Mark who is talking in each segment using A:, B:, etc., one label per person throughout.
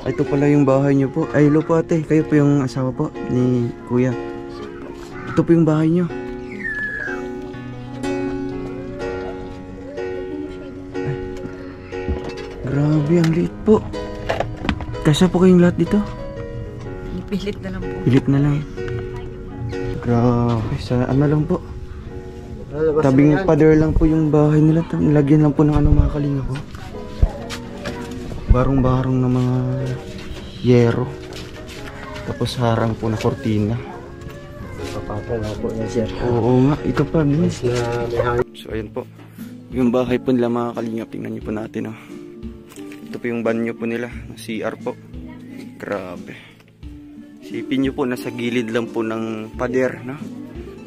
A: Ito pala yung bahay nyo po. Ay, hello po ate. Kayo po yung asawa po ni kuya. Ito po yung bahay nyo. Ay. Grabe, ang liit po. Kasya po kayong lahat dito?
B: Pilit na lang po.
A: Pilit na lang. Grabe, sa ano lang po. Tabing pader lang po yung bahay nila. Nilagyan lang po ng ano mga kalinga po. Barong-barong na mga yero. Tapos harang po na kortina.
C: Papatay na po niya sir.
A: Oo nga, ito pa.
C: Mas na may hangin.
A: So ayan po. Yung bahay po nila mga kalinga. Tingnan nyo po natin. Oh. Ito po yung banyo po nila. CR po. Grabe. Sipin nyo po, nasa gilid lang po ng pader, no?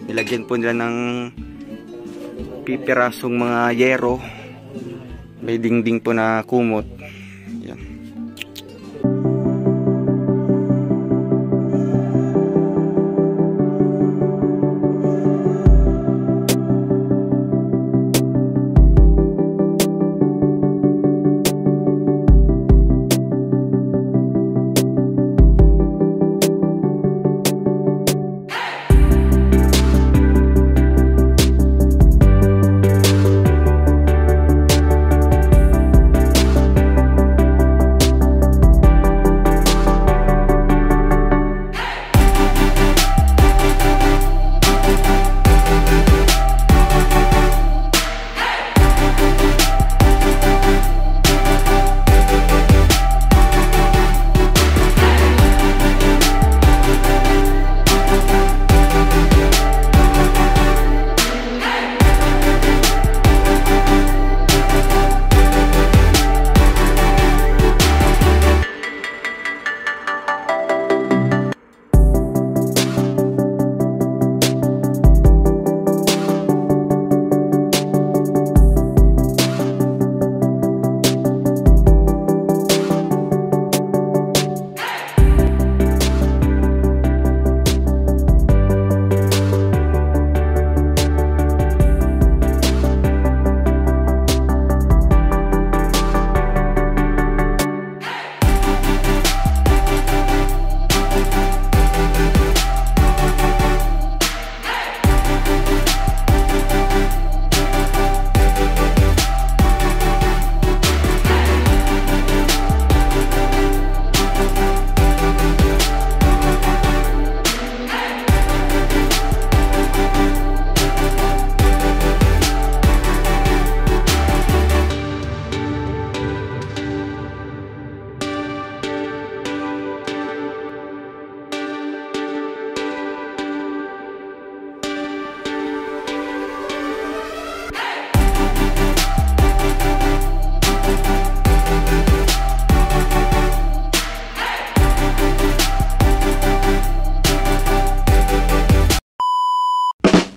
A: Nilagyan po nila ng pipirasong mga yero. May dingding po na kumot. Yan.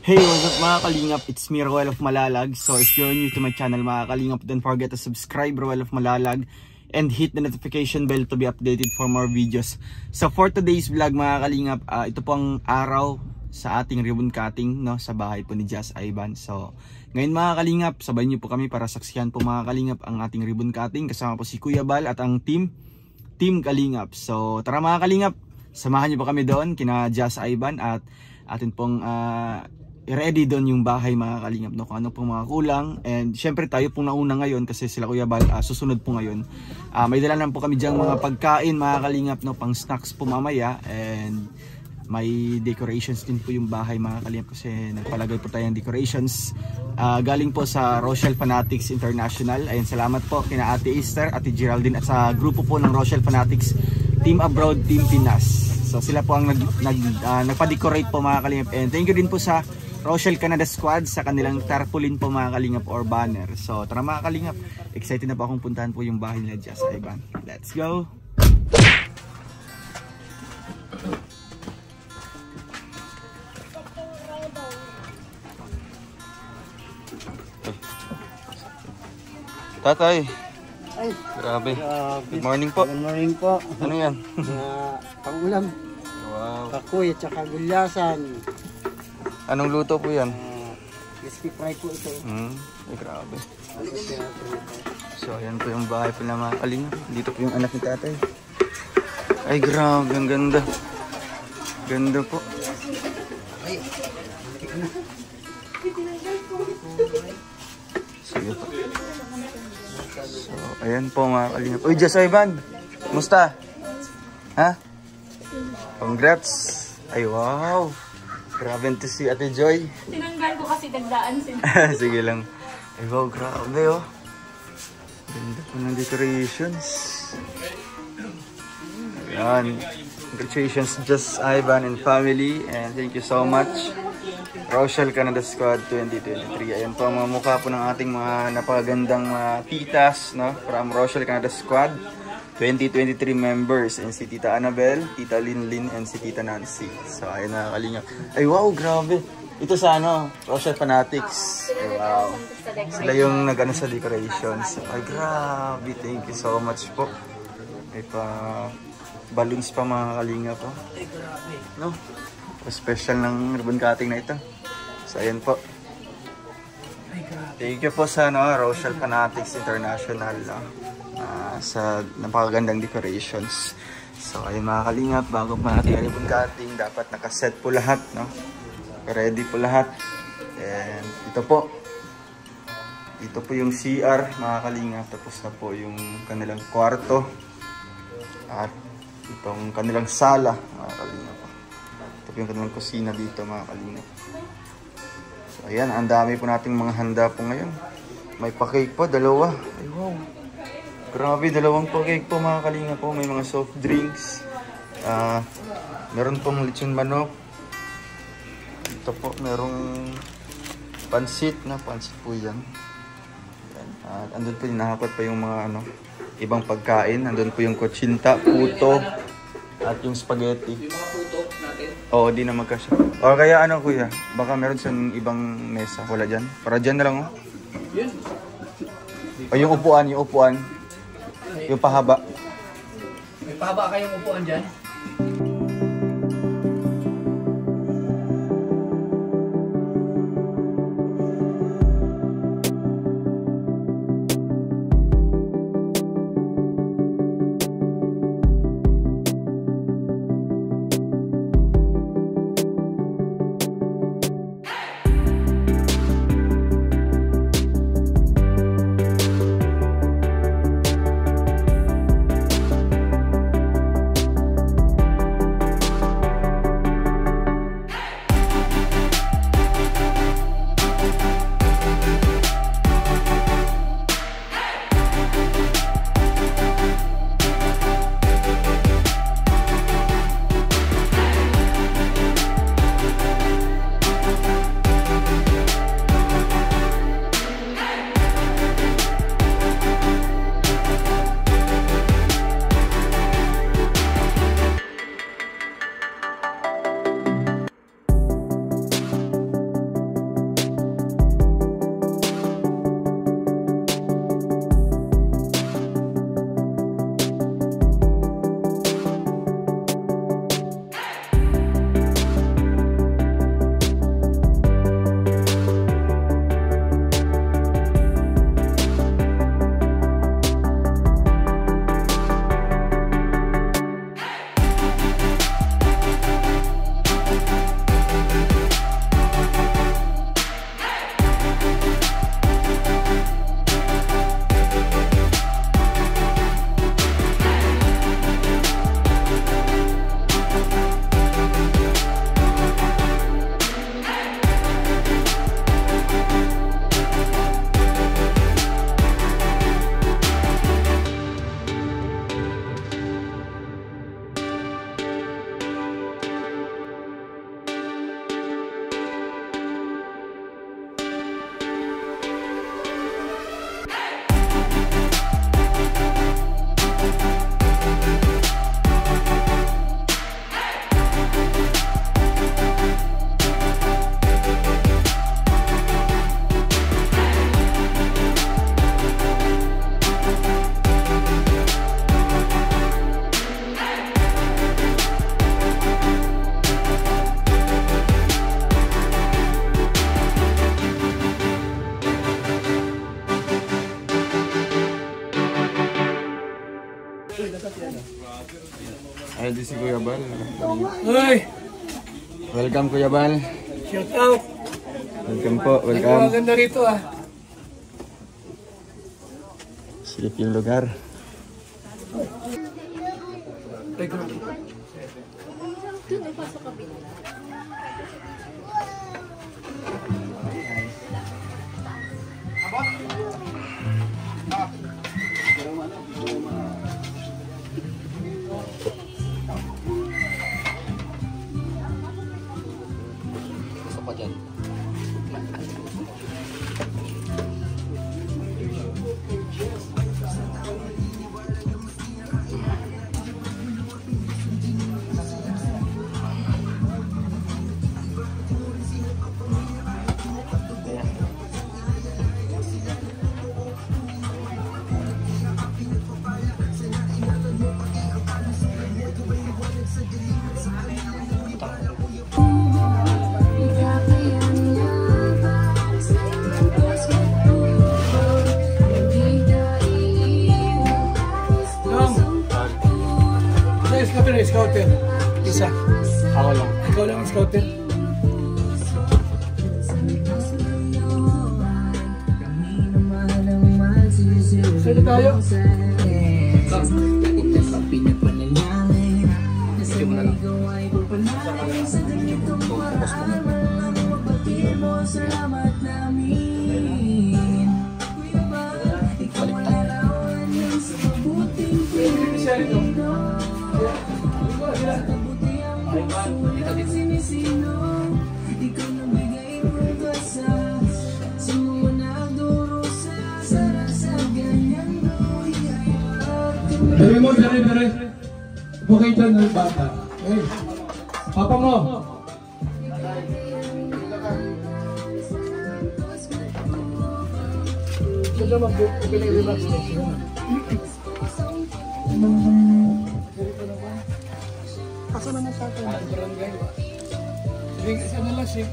A: Hey, what's up mga kalingap? It's me, Roel of Malalag. So if you're new to my channel mga kalingap, don't forget to subscribe, Roel of Malalag, and hit the notification bell to be updated for more videos. So for today's vlog mga kalingap, ito po ang araw sa ating ribbon cutting, no, sa bahay po ni Jazz Ivan. So ngayon mga kalingap, sabay niyo po kami para saksihan po mga kalingap ang ating ribbon cutting. Kasama po si Kuya Bal at ang team Kalingap. So tara mga kalingap, samahan niyo po kami doon kina Jazz Ivan at atin pong i-ready doon yung bahay mga kalingap, no? Kung ano pong mga kulang. And syempre tayo pong nauna ngayon kasi sila Kuya Bal susunod po ngayon. May dala lang po kami diyang mga pagkain mga kalingap, no? Pang snacks po mamaya. And may decorations din po yung bahay mga kalingap kasi nagpalagay po tayo ng decorations. Galing po sa Rochelle Fanatics International. Ayun, salamat po kina Ate Esther, Ate Geraldine at sa grupo po ng Rochelle Fanatics Team Abroad, Team Pinas. So sila po ang nagpa-decorate po mga kalingap. And thank you din po sa Rochelle Canada Squad sa kanilang tarpaulin po mga kalingap or banner. So tara mga kalingap, excited na po akong puntahan po yung bahay nila Jazz Ivan. Let's go! Tatay!
C: Ay,
A: grabe. Good morning po.
C: Good morning po.
A: Ano yan?
C: Pangulam.
A: Wow.
C: Kakuy at saka gulyasan.
A: Anong luto po yan?
C: Crispy fry po ito.
A: Ay, grabe. So ayan po yung bahay po na mga kalingap. Dito po yung anak ni tatay. Ay, grabe. Ang ganda. Ganda po. Sige po. So, ayan po mga kalingap. Uy, Jess Ivan. Musta? Ha? Congrats. Ay, wow. Grabe to si Ate Joy.
B: Tinanggal ko kasi dagdaan sila.
A: Sige lang. Ay, wow. Grabe, oh. Ganda po ng decorations. Ayan. Congratulations, Jess Ivan and family. And thank you so much. Rochelle Canada Squad 2023. Ayan po ang mga mukha po ng ating mga napakagandang mga titas, no? From Rochelle Canada Squad 2023 members. And si Tita Annabel, Tita Linlin, and si Tita Nancy. So ayun na kalingap. Ay wow, grabe. Ito sa ano, Rochelle Fanatics. Ay wow. Sila yung nag-ano sa decorations. Ay grabe, thank you so much po. May pa balloons pa mga kalingap po. No? Special ng ribbon cutting na ito. So ayan po. Thank you po sa Rochelle Fanatics International sa napakagandang decorations. So ayun mga kalingap, bago pa natin ribbon cutting, dapat nakaset po lahat, no? Ready po lahat. And ito po. Ito po yung CR mga kalingap. Tapos na po yung kanilang kwarto. At itong kanilang sala mga kalingap. Ito po yung kanilang kusina dito mga kalingap. So ayan, ang dami po nating mga handa po ngayon. May pa-cake po, dalawa. Ay wow. Grabe, dalawang pa-cake po mga kalingap po. May mga soft drinks. Meron pong lechon manok. Ito po, merong pansit po yan. At andun po, nakakot pa yung mga ibang pagkain. Andun po yung kutsinta, puto, at yung spaghetti. Yung mga puto natin? Oo, di na magkasya. O kaya kuya, baka meron sa ibang mesa. Wala dyan? Para dyan na lang Yun. O yung upuan. Yung pahaba.
D: May pahaba kayong upuan dyan?
A: Ay, di si Kuya Bal.
E: Hoy!
A: Welcome Kuya Bal.
E: Shout out!
A: Welcome po, welcome.
E: Maganda rito ah.
A: Silip yung lugar.
E: Scouter. Isa.
A: Ako lang.
E: Ikaw lang ang scouter. Sino tayo? Dari mo, dari. Bukay dyan ng bata. Okay. Papa mo. Siya mag-relax na siya. Asa naman sa akin? Barangay. Irigan na lang siya.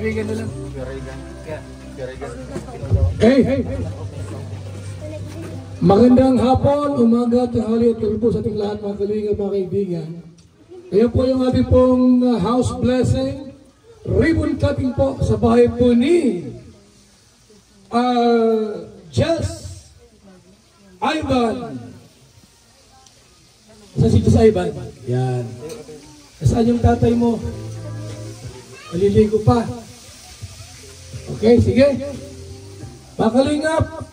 E: Irigan na lang. Hey! Magandang hapon, umaga, tanghali at gabi po sa ating lahat mga kalingap, mga kaibigan. Ngayon po yung ating pong house blessing, ribbon cutting po sa bahay po ni Jess Ivan. Saan si Jess Ivan? Yan. Saan yung tatay mo? Maliligo pa. Okay, sige. Mga kalingap,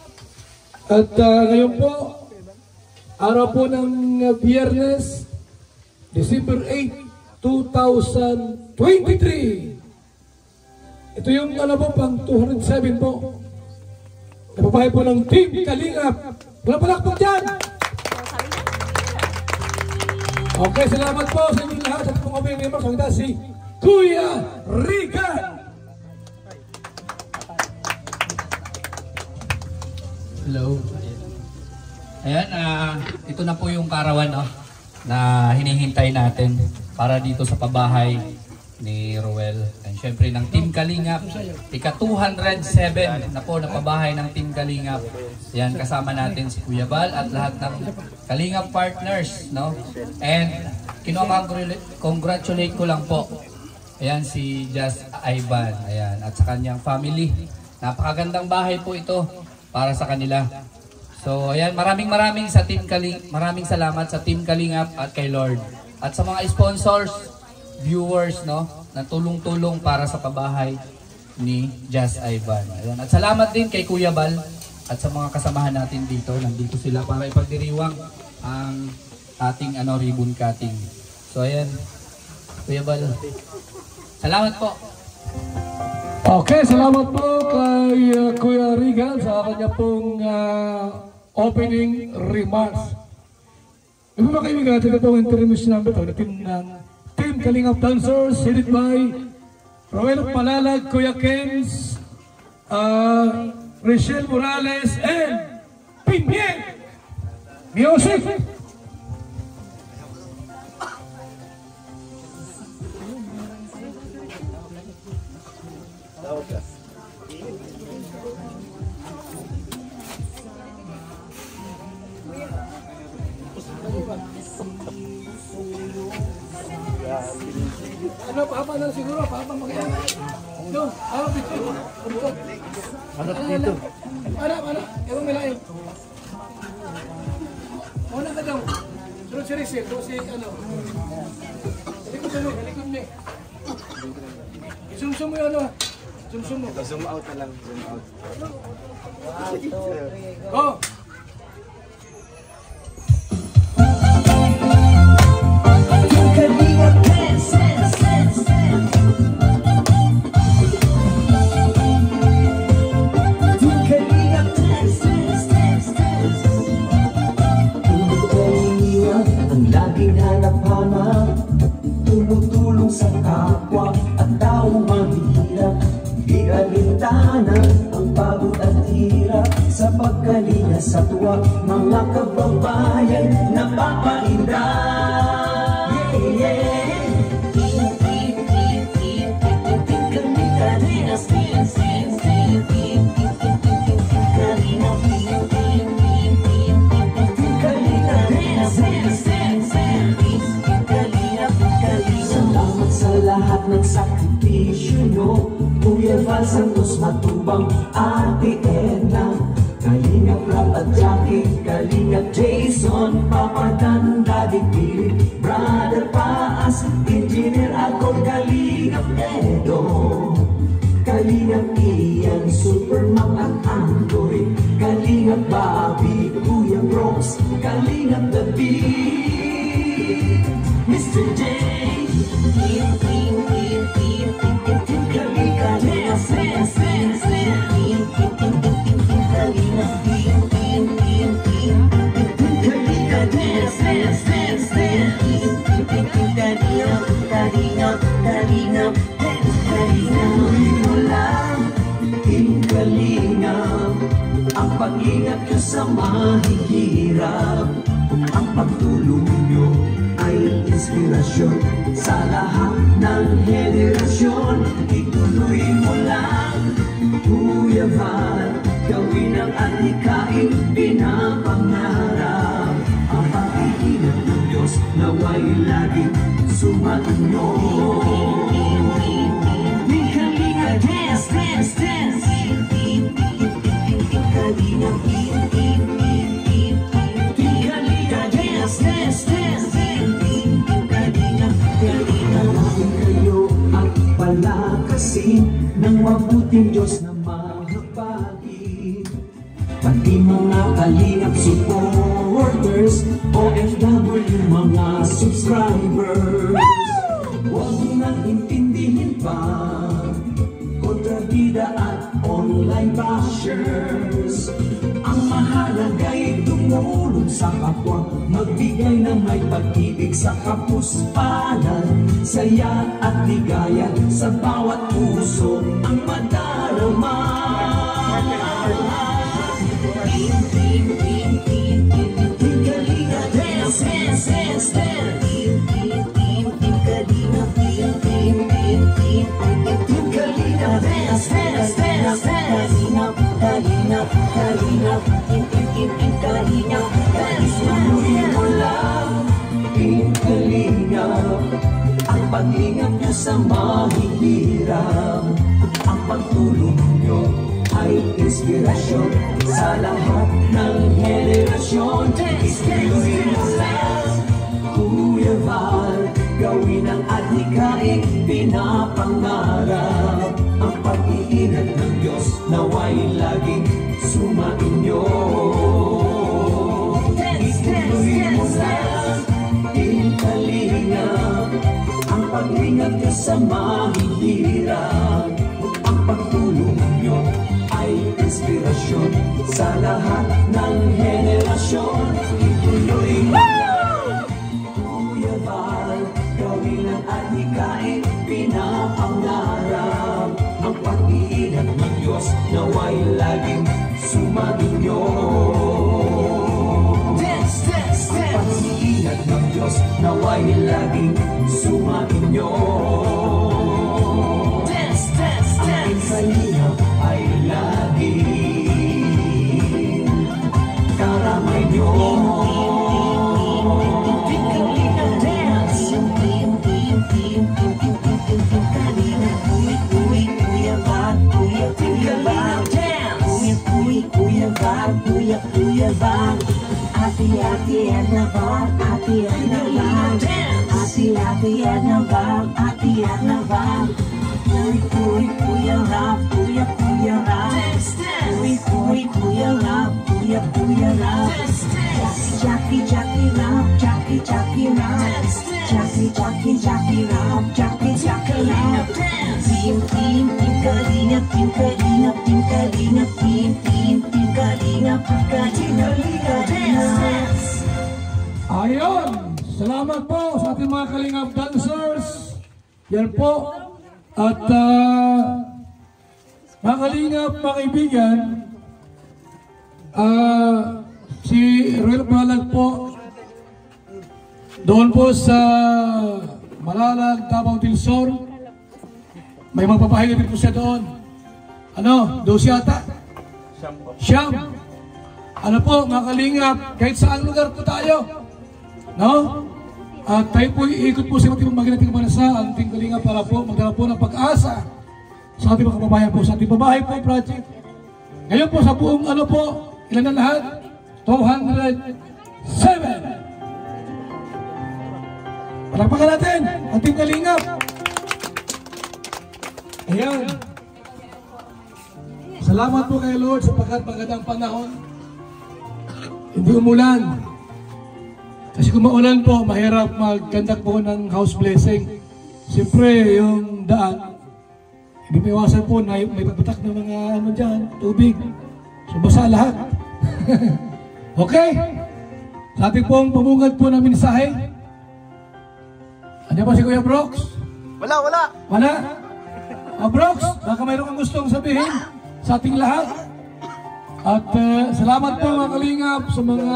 E: at ngayon po, araw po ng Biyernes, December 8, 2023. Ito yung pang 207 po. Napapahay po ng Team Kalingap. Walang palakpak dyan! Okay, salamat po sa inyong lahat at kung kami members, ang si Kuya Rigan.
D: Hello. Ayan, ito na po yung karawan na hinihintay natin para dito sa pabahay ni Roel. And syempre ng Team Kalingap, ika 207 na po na pabahay ng Team Kalingap. Ayan, kasama natin si Kuya Bal at lahat ng Kalingap partners, no? And congratulate ko lang po. Ayan si Jess Ivan, ayan, at sa kanyang family. Napakagandang bahay po ito para sa kanila. So ayan, maraming salamat sa Team Kalingap at kay Lord. At sa mga sponsors, viewers, no, na tulong-tulong para sa pabahay ni Jess Ivan. Ayan. At salamat din kay Kuya Bal at sa mga kasamahan natin dito. Nandito sila para ipagdiriwang ang ating ribbon cutting. So ayan, Kuya Bal. Salamat po.
E: Okay, salamat po kay Kuya Rigan sa kanya pong opening remarks. Yung mga kaibigan natin, ito ang intermission namin ito ng Team Kalingap Dancers, headed by Roel Malalag, Kuya Kens, Rachel Morales, and Pinien Music. papa na siguro, papa mag-iyan. Doon, picture.
C: Harap dito.
E: Para, ewan may layo. Muna ka daw. Sunod si Rizal, doon si ano. Likod ni. Isumsum mo yun ano. Isumsum mo.
A: Zoom out na lang, zoom out.
E: Go!
F: Ang laging hanap-hanap, tumutulong sa kapwa at taong mahihirap. Di alintana ang pagod at hirap sa pagkalinga sa tuwa, mga kababayan napapainda. Salamat sa lahat ng sakripisyo nyo, Kuya Val Santos Matubang, Ate Edna, Kalingap Rap at Jackie, Kalingap Jason, Papa Dan, Daddy Philip, Brother Paas, Engineer ako, Kalingap Edo, Kalingap Ian, Superman at Andoy, Kalingap Bobby, Kuya Brooks, Kalingap David, Mr. J, ang pag-ingat nyo sa mahihirap, ang pagtulong nyo ay inspirasyon sa lahat ng henerasyon. Ituloy mo lang, Kuya Val, gawin ang adhikain pinapangarap. Ang pag-iingat ng Diyos naway laging sumainyo. Kalinga, dance, dance, dance. Kalinga, dance, dance, dance. Kalingin kayo at palakasin ng mabuting Diyos na mahabagin. Pati mga Kalingap supporters, OFW mga subscribers, huwag mo nang intindihin pa kontrabida at online bashers. Ang mahalaga'y tumulong sa kapwa, magbigay ng may pag-ibig sa kapuspanan, saya at ligaya sa bawat puso ang madarama. Kalinga, dance, dance, dance, dance. Kalinga, dance, dance, dance, dance. Ang pag-ingat nyo sa mahihirap, ang pagtulong nyo ay inspirasyon sa lahat ng henerasyon. Ituloy mo lang, Kuya Val, gawin ang adhikain pinapangarap. Ang pag-iingat ng Diyos naway laging sumainyo. Ituloy mo lang, Kalingap, ang pag-ingat nyo sa mahihirap, ang pagtulong nyo ay inspirasyon sa lahat ng henerasyon. Ituloy mo lang, Kuya Val, gawin ang adhikain pinapangarap. Ang pag-iingat ng Diyos naway laging sumainyo. Ang pag-iingat ng Diyos naway laging sumainyo. Ang Kalingap ay laging karamay nyo. Kalinga, dance.
G: Ate Edna Val, Ate Edna Val, Ate Edna Val, Ate Edna Val. Uy, Kuya Rap, Kuya Rap. Uy, Kuya Rap, Kuya Rap. Jackie Rap, Jackie Rap. Jackie Rap, Jackie Rap. Team Kalingap, Team Kalingap, Team Kalingap, Team Kalingap, Kalingap.
E: Ayun! Salamat po sa ating mga Kalingap dancers. Yan po. At mga Kalingap, mga kaibigan, si Ruel Malalag po, doon po sa Malalag, Davao del Sur, may magpapahinga din po siya doon. Ano? 12 yata? Siyam. Ano po, mga Kalingap, kahit saan lugar po tayo, no? At tayo po iikot po sa iba't ibang maging nating bansa ang ating Kalingap para po magdala po ng pag-asa sa ating mga kababayan po, sa ating babae po project. Ngayon po sa buong ano po, ilan na lahat? 207. Palakpakan natin ang Team Kalingap. Ayan. Salamat po kay Lord sapagkat magandang panahon. Hindi umulan. Kasi kung maulan po, mahirap magkandak po ng house blessing. Siyempre, yung daan, hindi may iwasan po na may pagbatak ng mga ano dyan, tubig. So basa lahat. Okay? Sa ating pong pamungad po ng mensahe. Ano ba si Kuya Brooks?
A: Wala.
E: Wala? Brooks, baka mayroon kang gustong sabihin sa ating lahat. At salamat po mga Kalingap sa mga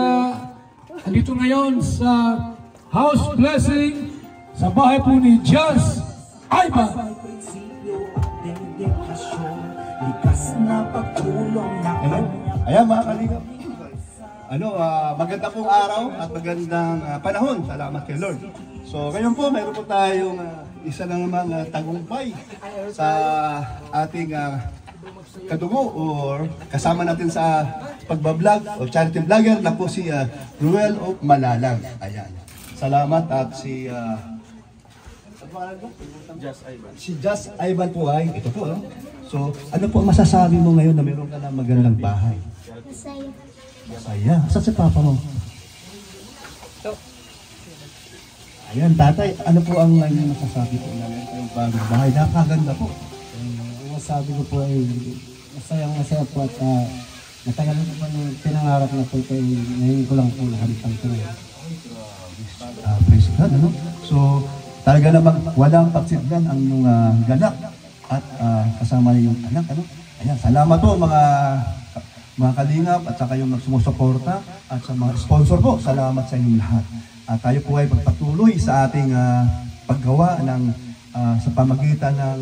E: andito ngayon sa house blessing sa bahay po ni Jazz Ivan.
C: Ayan mga Kalingap. Maganda pong araw at magandang panahon. Salamat kay Lord. So ngayon po, mayroon po tayong isa na namang tagumpay sa ating kadugo or kasama natin sa pagbablog o charity vlogger na po si Ruel of Malalag. Ayan. Salamat at si Just Ivan po ay ito po. No? So ano po ang masasabi mo ngayon na mayroon ka na magandang bahay?
B: Masaya.
C: Masaya. Saan si Papa mo? Ayan, tatay, ano po ang masasabi po namin kayong bagong bahay? Napakaganda po.
H: Ang masabi ko po ay masaya po at matagal na po pinangarap na po ito ngayon ko lang po nahamtang ko.
C: Praise God, ano? So, talaga namang walang pagsidlan ang mga ganak at kasama niyo yung anak, ano? Ayan, salamat po mga Kalingap at saka yung sumusuporta at sa mga sponsor po. Salamat sa inyong lahat. At tayo po ay pagpatuloy sa ating paggawa ng sa pamagitan ng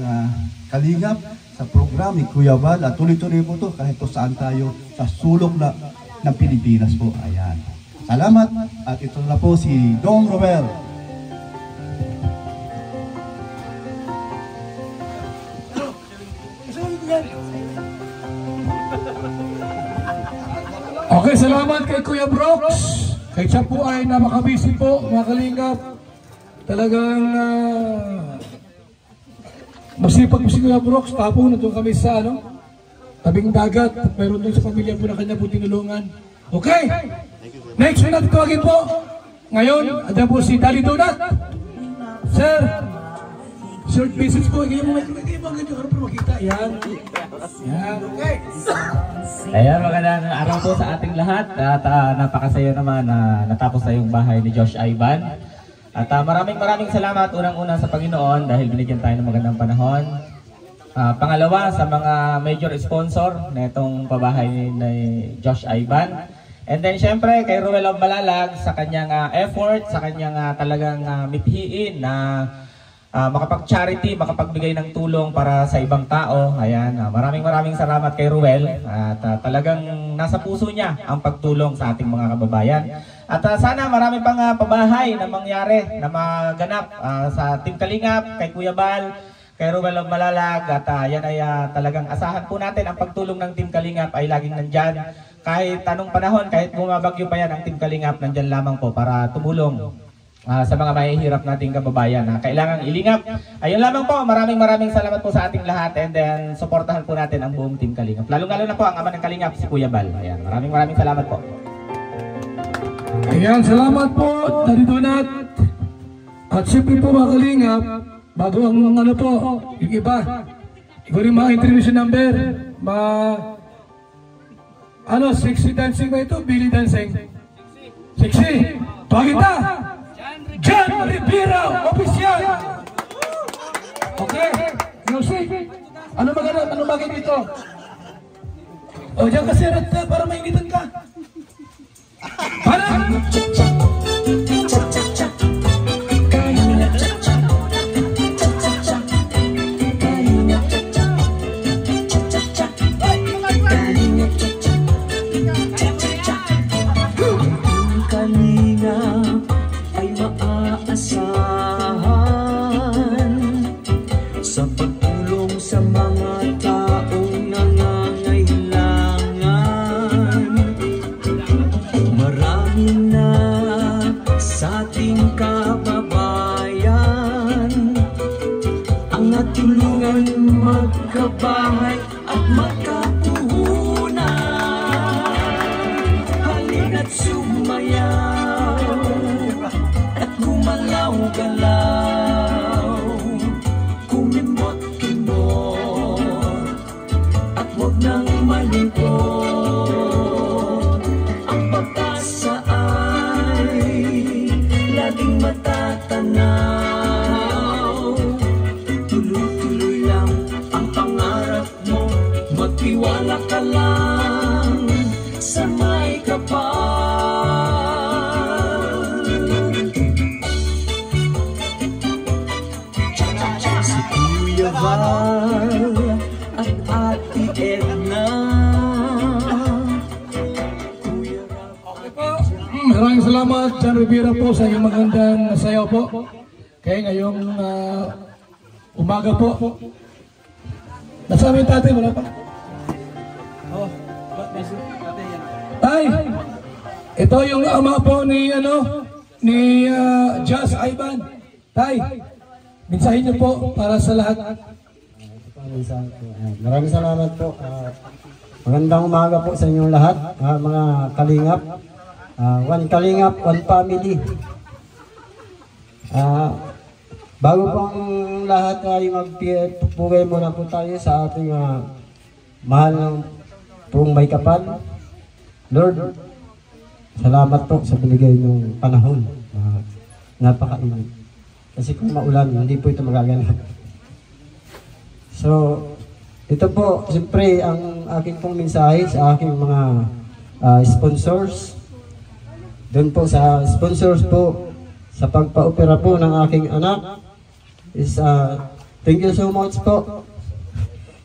C: Kalingap sa program ni Kuya Val. At tuloy-tuloy po ito kahit po saan tayo sa sulok ng Pilipinas po. Ayan. Salamat. At ito na po si Dong Romel.
E: Okay, salamat kay Kuya Brooks. Kahit siya po ay napakabisi po, mga Kalingap. Talagang masipag po si Kuya Brooks. Papo, nandun kami sa tabing dagat. At mayroon doon sa pamilya po na kanya po tinulungan. Okay, next na natin tawagin po. Ngayon, andyan po si Daddy Donut. Sir, short message po. Ngayon mo makita. Yan. Yan, okay.
I: Ayan, magandang araw po sa ating lahat at napakasaya naman na natapos na yung bahay ni Josh Ivan. At maraming salamat unang-una sa Panginoon dahil binigyan tayo ng magandang panahon. Pangalawa sa mga major sponsor na itong pabahay ni Josh Ivan. And then syempre kay Ruel of Malalag sa kanyang effort, sa kanyang talagang mithiin na makapag-charity, makapagbigay ng tulong para sa ibang tao. Ayan, maraming salamat kay Ruel at talagang nasa puso niya ang pagtulong sa ating mga kababayan. At sana marami pang pabahay na mangyari, na maganap sa Team Kalingap, kay Kuya Bal, kay Ruel of Malalag. At yan ay talagang asahan po natin ang pagtulong ng Team Kalingap ay laging nandyan kahit anong panahon, kahit bumabagyo pa yan, ang Team Kalingap nandyan lamang po para tumulong sa mga mahihirap nating kababayan na kailangang ilingap. Ayun lamang po, maraming salamat po sa ating lahat, and then suportahan po natin ang buong Team Kalingap. Lalong-lalo na po ang ama ng Kalingap, si Kuya Bal. Ayan, maraming salamat po.
E: Ayan, salamat po, Daddy Donat. At siyempre po mga Kalingap, bago ang ano po, yung iba, ikaw rin mga intermission number, sexy dancing ba ito? Billy dancing? Sexy! Pakita! John Rivera, official! Okay, music. Ano bagay dito? O, diyan ka sirat ka para mainitan ka. Para!
F: Sa pagtulong sa mga taong nangangailangan, marami na sa ating kababayan ang natulungan magkabahay at magkapuhunan. Halina't sumayaw at gumalaw-galaw, at huwag nang malikot. Ang pag-asa ay laging matatanaw. Tuloy-tuloy lang ang pangarap mo, magtiwala ka lang sa may kapal. Si Kuya Val at Ate Edna.
E: Maraming salamat, John Rivera po, sa inyong magandang sayaw po. Kaya ngayong umaga po. Nasa amin tatay, wala pa? Tay, ito yung ama po ni Jazz Ivan. Tay, mensahe niyo po para sa lahat.
H: Maraming salamat po. Magandang umaga po sa inyong lahat, mga Kalingap. One Kalingap, one family. Bago pong lahat ay magpugay muna po tayo sa ating mahal ng pong may kapal. Lord, salamat po sa binigay ng panahon. Napakainit. Kasi kung maulan, hindi po ito magaganap. So, ito po, siyempre, ang aking pong mensahe sa aking mga sponsors. Doon po sa sponsors po, sa pagpa-opera po ng aking anak, is thank you so much po.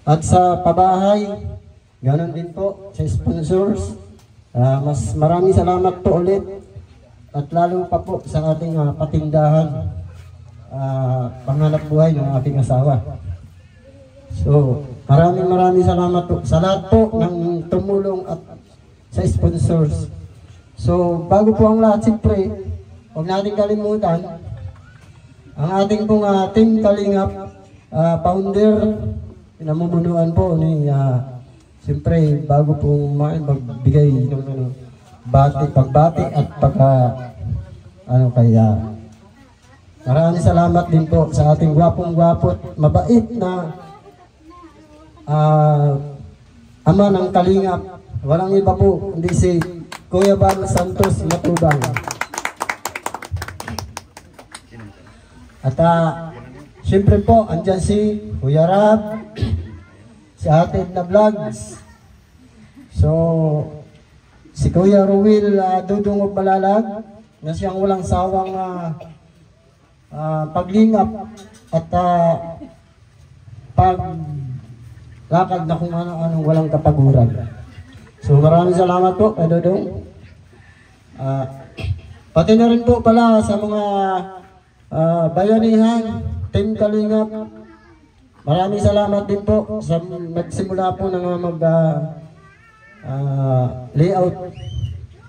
H: At sa pabahay, ganon din po sa sponsors. Mas maraming salamat po ulit. At lalo pa po sa ating patindahan, panghanap buhay ng aking asawa. So, maraming salamat po sa lahat po ng tumulong at sa sponsors. So, bago po ang lahat, siyempre, huwag natin kalimutan ang ating pong Team Kalingap founder, pinamumunuan po ni, siyempre, bago po magbigay ng pagbati at maraming salamat din po sa ating gwapong-gwapot, mabait na ama ng Kalingap. Walang iba po, hindi si Kuya Bal Santos Matubang. At siyempre po, andyan si Kuya Rab, si Ate Edna Vlogs. So, si Kuya Ruel Dudong of Malalag, na siyang walang sawang paglingap at paglakad na kung ano-anong walang kapaguran. So maraming salamat po kay Dudong. Pati na rin po pala sa mga bayanihan, Team Kalingap. Maraming salamat din po sa magsimula po ng layout.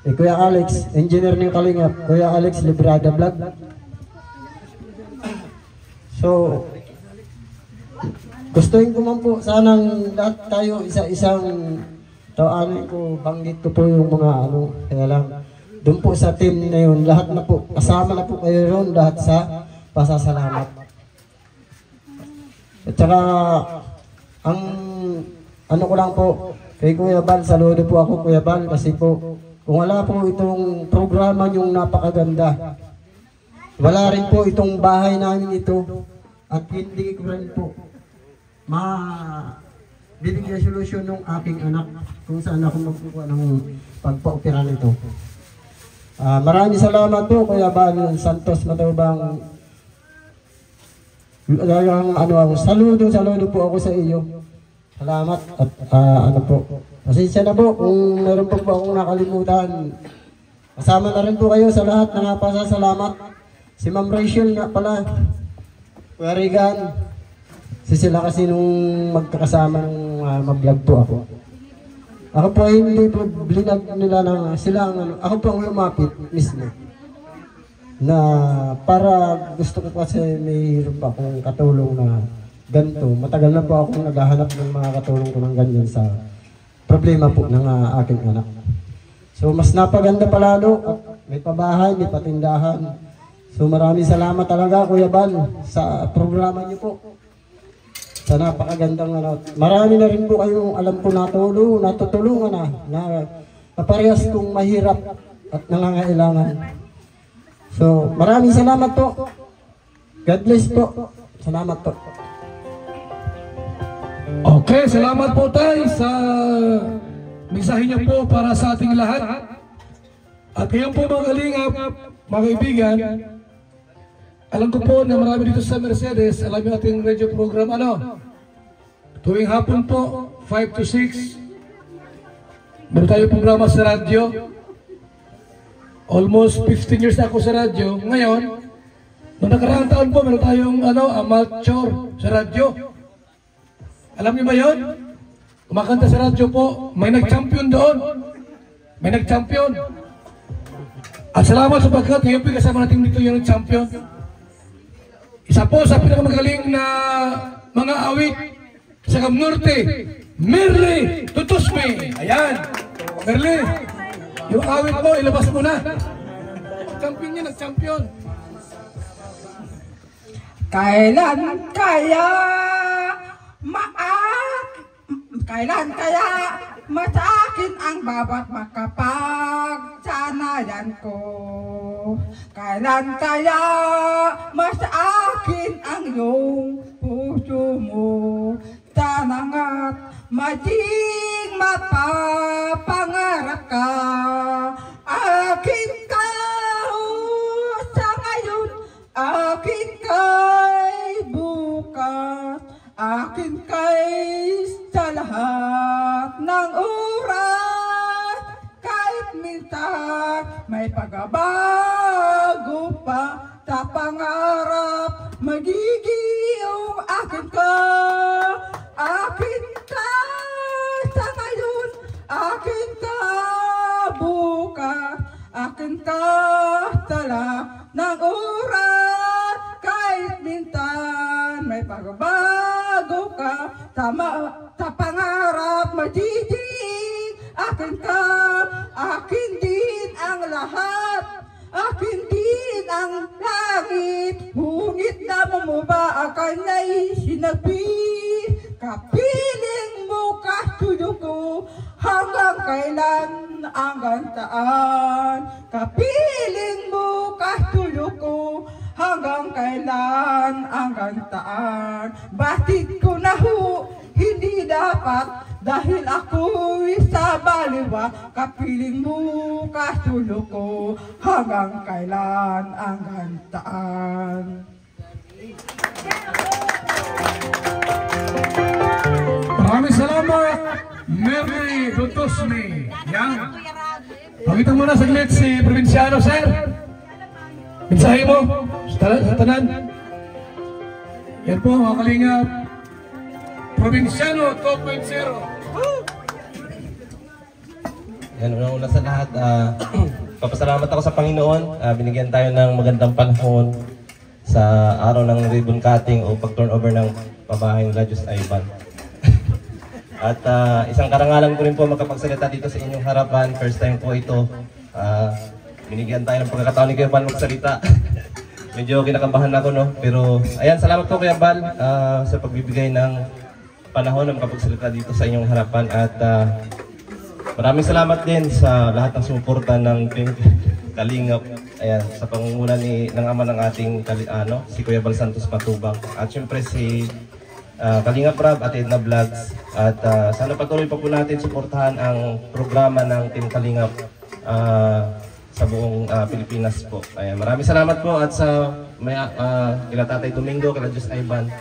H: Kuya Alex, engineer ng Kalingap, Kuya Alex Librada Vlog. So, gustuin ko man po sanang lahat tayo isa-isang tawagin ko, banggit ko po yung mga kaya lang doon po sa team na yun, lahat na po, kasama na po kayo ron, lahat sa pasasalamat. At saka, ang ko lang po, kay Kuya Bal, saludo po ako Kuya Bal, kasi po, kung wala po itong programa yung napakaganda, wala rin po itong bahay namin ito, at hindi ko rin po bibigyan solusyon ng aking anak kung saan ako magkukuha ng pagpa-opera nito. Maraming salamat po Kuya Bal Santos Matubang. Saludo po ako sa iyo. Salamat at po. Pasensya na po kung meron po akong nakalimutan. Kasama na rin po kayo sa lahat ng pasasalamat. Si Ma'am Rachel na pala, Kuya Regan, sila kasi nung magkakasama nung mag-vlog po ako. Ako po ay hindi po blinag nila na sila ang ako po ang lumapit mismo. Na para gusto ko kasi mayroon pa akong katulong na ganito. Matagal na po akong naghahanap ng mga katulong ko ng ganyan sa problema po ng aking anak. So mas napaganda palalo at may pabahay, may patindahan. So maraming salamat talaga Kuya Bal sa programa niyo po. Sa napakagandang marami na rin po kayong alam ko natutulungan na parehas kong mahirap at nangangailangan. So maraming salamat po. God bless po. Salamat po.
E: Okay, salamat po tayo sa mensahe niyo po para sa ating lahat. At ngayon po mga kalingap, mga kaibigan, alam ko po na marami dito sa Mercedes, alam niyo ating radio program tuwing hapon po, 5 to 6, meron tayo programa sa radyo. Almost 15 years na ako sa radyo. Ngayon, noong nakaraang taon po, meron tayong amateur sa radyo. Alam niyo ba yun? Kumakanta sa radyo po, may nag-champion doon. May nag-champion. At salamat sapagkat ngayon po kasama natin dito yung nag-champion. Isa po sa pinakamagaling na mga awit sa Norte, Merle Tutusme. Ayan, Merle, yung awit mo, ilabas mo na. Champion niya, nag-champion.
J: Kailan kaya masakin ang bawat makapagsanayan ko? Kailan kaya masakin ang iyong puso mo? Sanangat maging mapapangarap ka. Akin ka sa ngayon, akin kay bukas, akin kay sa lahat ng oras. Kahit minsan may pagbabago pa sa pangarap, magiging akin ka. Akin ka sa ngayon, akin ka bukas, akin ka sa lahat ng oras. Kahit minsan may pagbabago ka sa pangarap, magiging akin ka. Akin din ang lahat, akin din ang langit. Ngunit naman mo ba ang kanya'y sinabi? Kapiling mo kasuyo ko, hanggang kailan ang gantaan? Kapiling mo kasuyo ko, hanggang kailan ang gantaan? Batid ko na ho, hindi dapat, dahil ako'y sa baliwa. Kapiling mo kasuyo ko, hanggang kailan ang gantaan?
E: Maraming salamat, Merle Tutusme. Yan. Pakita mo na saglit si Provinciano, sir. Mensahe mo sa tanan. Yan po mga kalingap. Provinciano 2.0.
K: Yan, una sa lahat, papasalamat ako sa Panginoon. Binigyan tayo ng magandang panahon sa araw ng ribbon cutting o pag-turnover ng pabahay nila Diyos Ivan. At isang karangalan ko rin po makapagsalita dito sa inyong harapan. First time po ito. Binigyan tayo ng pagkakataon ni Kuya Bal magsalita. Medyo kinakabahan ako, no? Pero ayan, salamat po Kuya Bal sa pagbibigay ng panahon na makapagsalita dito sa inyong harapan. At maraming salamat din sa lahat ng sumuporta ng Team Kalingap. Ayan, sa pangunguna ng ama ng ating si Kuya Bal Santos Matubang. At syempre si Kalingap Rab at Edna Vlogs. At sana patuloy pa po natin suportahan ang programa ng Team Kalingap sa buong Pilipinas po. Ayan, maraming salamat po at sa kila Tatay Domingo, kila Diyos Ivan.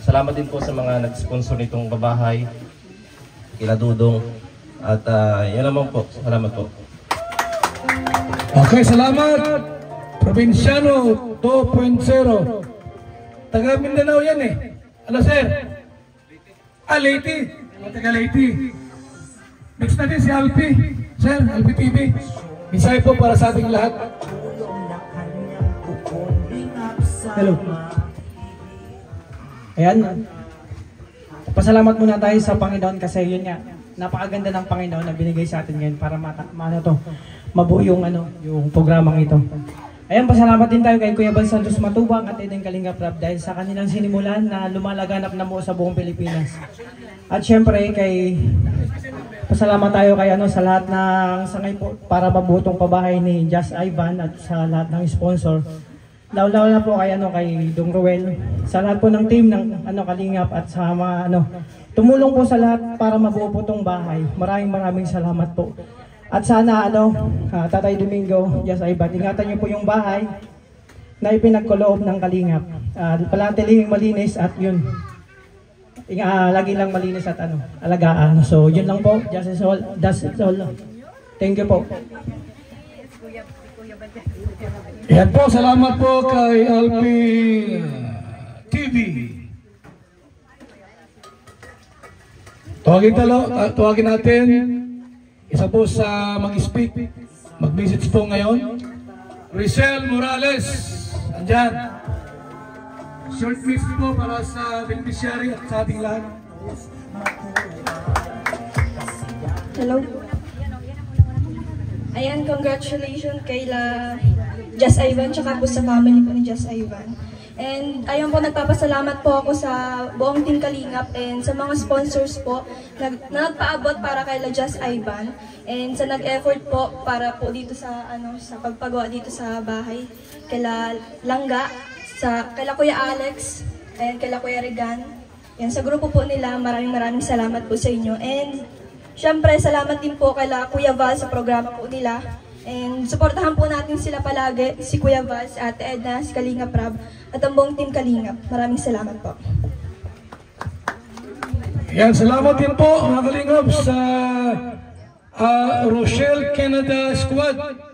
K: Salamat din po sa mga nag-sponsor nitong babahay, kila Dudong. At yun naman po. Salamat po.
E: Okay, salamat. Provinciano 2.0. Taga Mindanao yan eh. Ano sir? Leyte. Taga Leyte. Next natin si Alpi. Sir, Alpi TV. Mensahe po para sa ating lahat.
L: Hello. Ayan. Pasalamat muna tayo sa Panginoon kasi yun nga, napakaganda ng Panginoon na binigay sa atin ngayon para mabuo yung programang ito. Ayan, pasalamat din tayo kay Kuya Bal Santos Matubang at Eden Kalingap Rab dahil sa kanilang sinimulan na lumalaganap na mo sa buong Pilipinas. At syempre pasalamat tayo kay sa lahat ng sangay po para mabuo tong pabahay ni Just Ivan at sa lahat ng sponsor. Lalo na po kay Dong Ruel, sa lahat po ng team ng Kalingap at sa mga tumulong po sa lahat para mabuo po tong bahay. Maraming salamat po. At sana Tatay Domingo, Just Ivan, ingatan niyo po yung bahay na ipinagkaloob ng Kalingap. Palatilihing malinis at yun. Lagi lang malinis at alagaan. So yun lang po. That's all. Thank you po.
E: Yan po, salamat po kay Alpi TV. Tawagin natin isa po sa mag-speak, mag-message po ngayon. Rizal Morales, andyan. Short message po para sa beneficiary at sa ating lahat.
M: Hello. Ayan, congratulations kay Just Ivan tsaka po sa family po ni Just Ivan. And ayun po, nagpapasalamat po ako sa buong Team Kalingap and sa mga sponsors po na nagpaabot para kay Just Ivan and sa nag-effort po para po dito sa sa pagpagawa dito sa bahay, kila Langga, kila Kuya Alex, and kila Kuya Regan. Yan, sa grupo po nila, maraming salamat po sa inyo. And syempre, salamat din po kila Kuya Val sa programa po nila. And suportahan po natin sila palagi, si Kuya Val, si Ate Edna, si Kalingap Rab, at ang buong Team Kalingap. Maraming salamat po.
E: Yan, salamat din po mga Kalingap sa Rochelle Canada Squad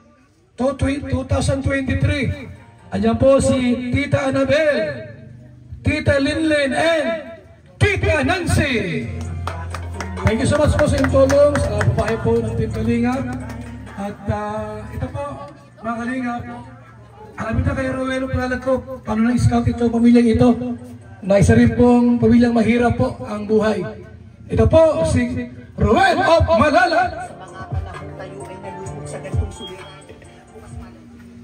E: 2023. Andiyan po si Tita Annabel, Tita Linlin, and Tita Nancy. Thank you so much po sa inyong tulong sa babae po ng Team Kalingap. At ito po, mga Kalingap, alam ito kay Rowelo Pralag ko, paano nang scout ito, pamilyang ito, na isa rin pong pamilyang mahirap po ang buhay. Ito po, si Rowel of Malala.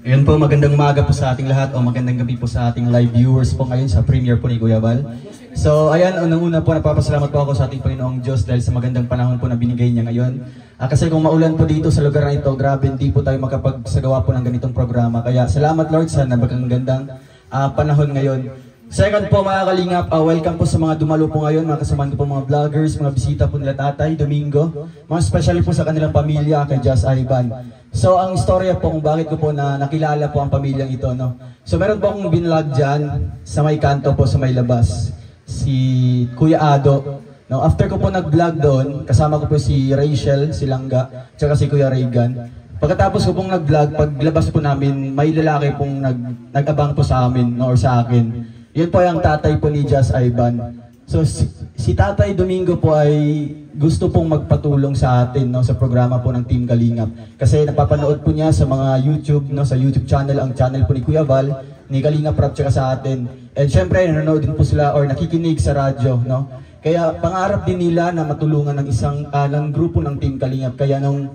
N: Ayan po, magandang umaga po sa ating lahat o magandang gabi po sa ating live viewers po ngayon sa premiere po ni Kuya Bal. So ayan, unang-una po nagpapasalamat po ako sa ating Panginoong Diyos dahil sa magandang panahon po na binigay niya ngayon. Kasi kung maulan po dito sa lugar na ito, grabe hindi po tayo makapagsagawa po ng ganitong programa. Kaya salamat Lord sa napakagandang panahon ngayon. Second po mga Kalingap, welcome po sa mga dumalo po ngayon, mga kasamahan ko po mga vloggers, mga bisita po nila Tatay Domingo, mga especially po sa kanilang pamilya kay Just Ivan. So ang istorya po kung bakit ko po nakilala po ang pamilyang ito, no? So meron po akong binlog dyan sa may kanto po, sa may labas, si Kuya Ado. No, after ko po nag-vlog doon, kasama ko po si Rachel, si Langga, tsaka si Kuya Regan. Pagkatapos ko pong nag-vlog, paglabas po namin, may lalaki pong nag-abang po sa amin, no, or sa akin. Yun po yung tatay po ni Just Ivan. So si Tatay Domingo po ay gusto pong magpatulong sa atin, no, sa programa po ng Team Kalingap. Kasi napapanood po niya sa mga YouTube, no, sa YouTube channel, ang channel po ni Kuya Val, ni Kalingap Rap, tsaka sa atin. And syempre nanonood din po sila or nakikinig sa radyo, no. Kaya pangarap din nila na matulungan ng ng grupo ng Team Kalingap. Kaya nung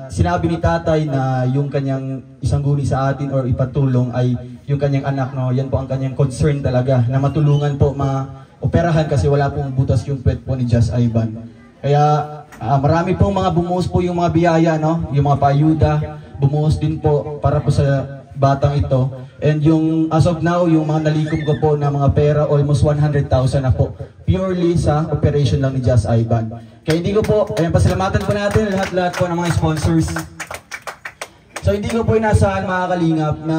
N: sinabi ni Tatay na yung kanyang isang guni sa atin or ipatulong ay yung kanyang anak, no, yan po ang kanyang concern talaga, na matulungan po operahan kasi wala pong butas yung puwet po ni Just Ivan. Kaya marami pong mga bumuhos po yung mga biyaya, no? Yung mga paayuda, bumuhos din po para po sa batang ito. And yung as of now, yung mga nalikom ko po na mga pera, almost 100,000 na po. Purely sa operation lang ni Just Ivan. Kaya hindi ko po, ayan, pasalamatan po natin lahat-lahat po ng mga sponsors. So hindi ko po inaasahan, mga kalingap, na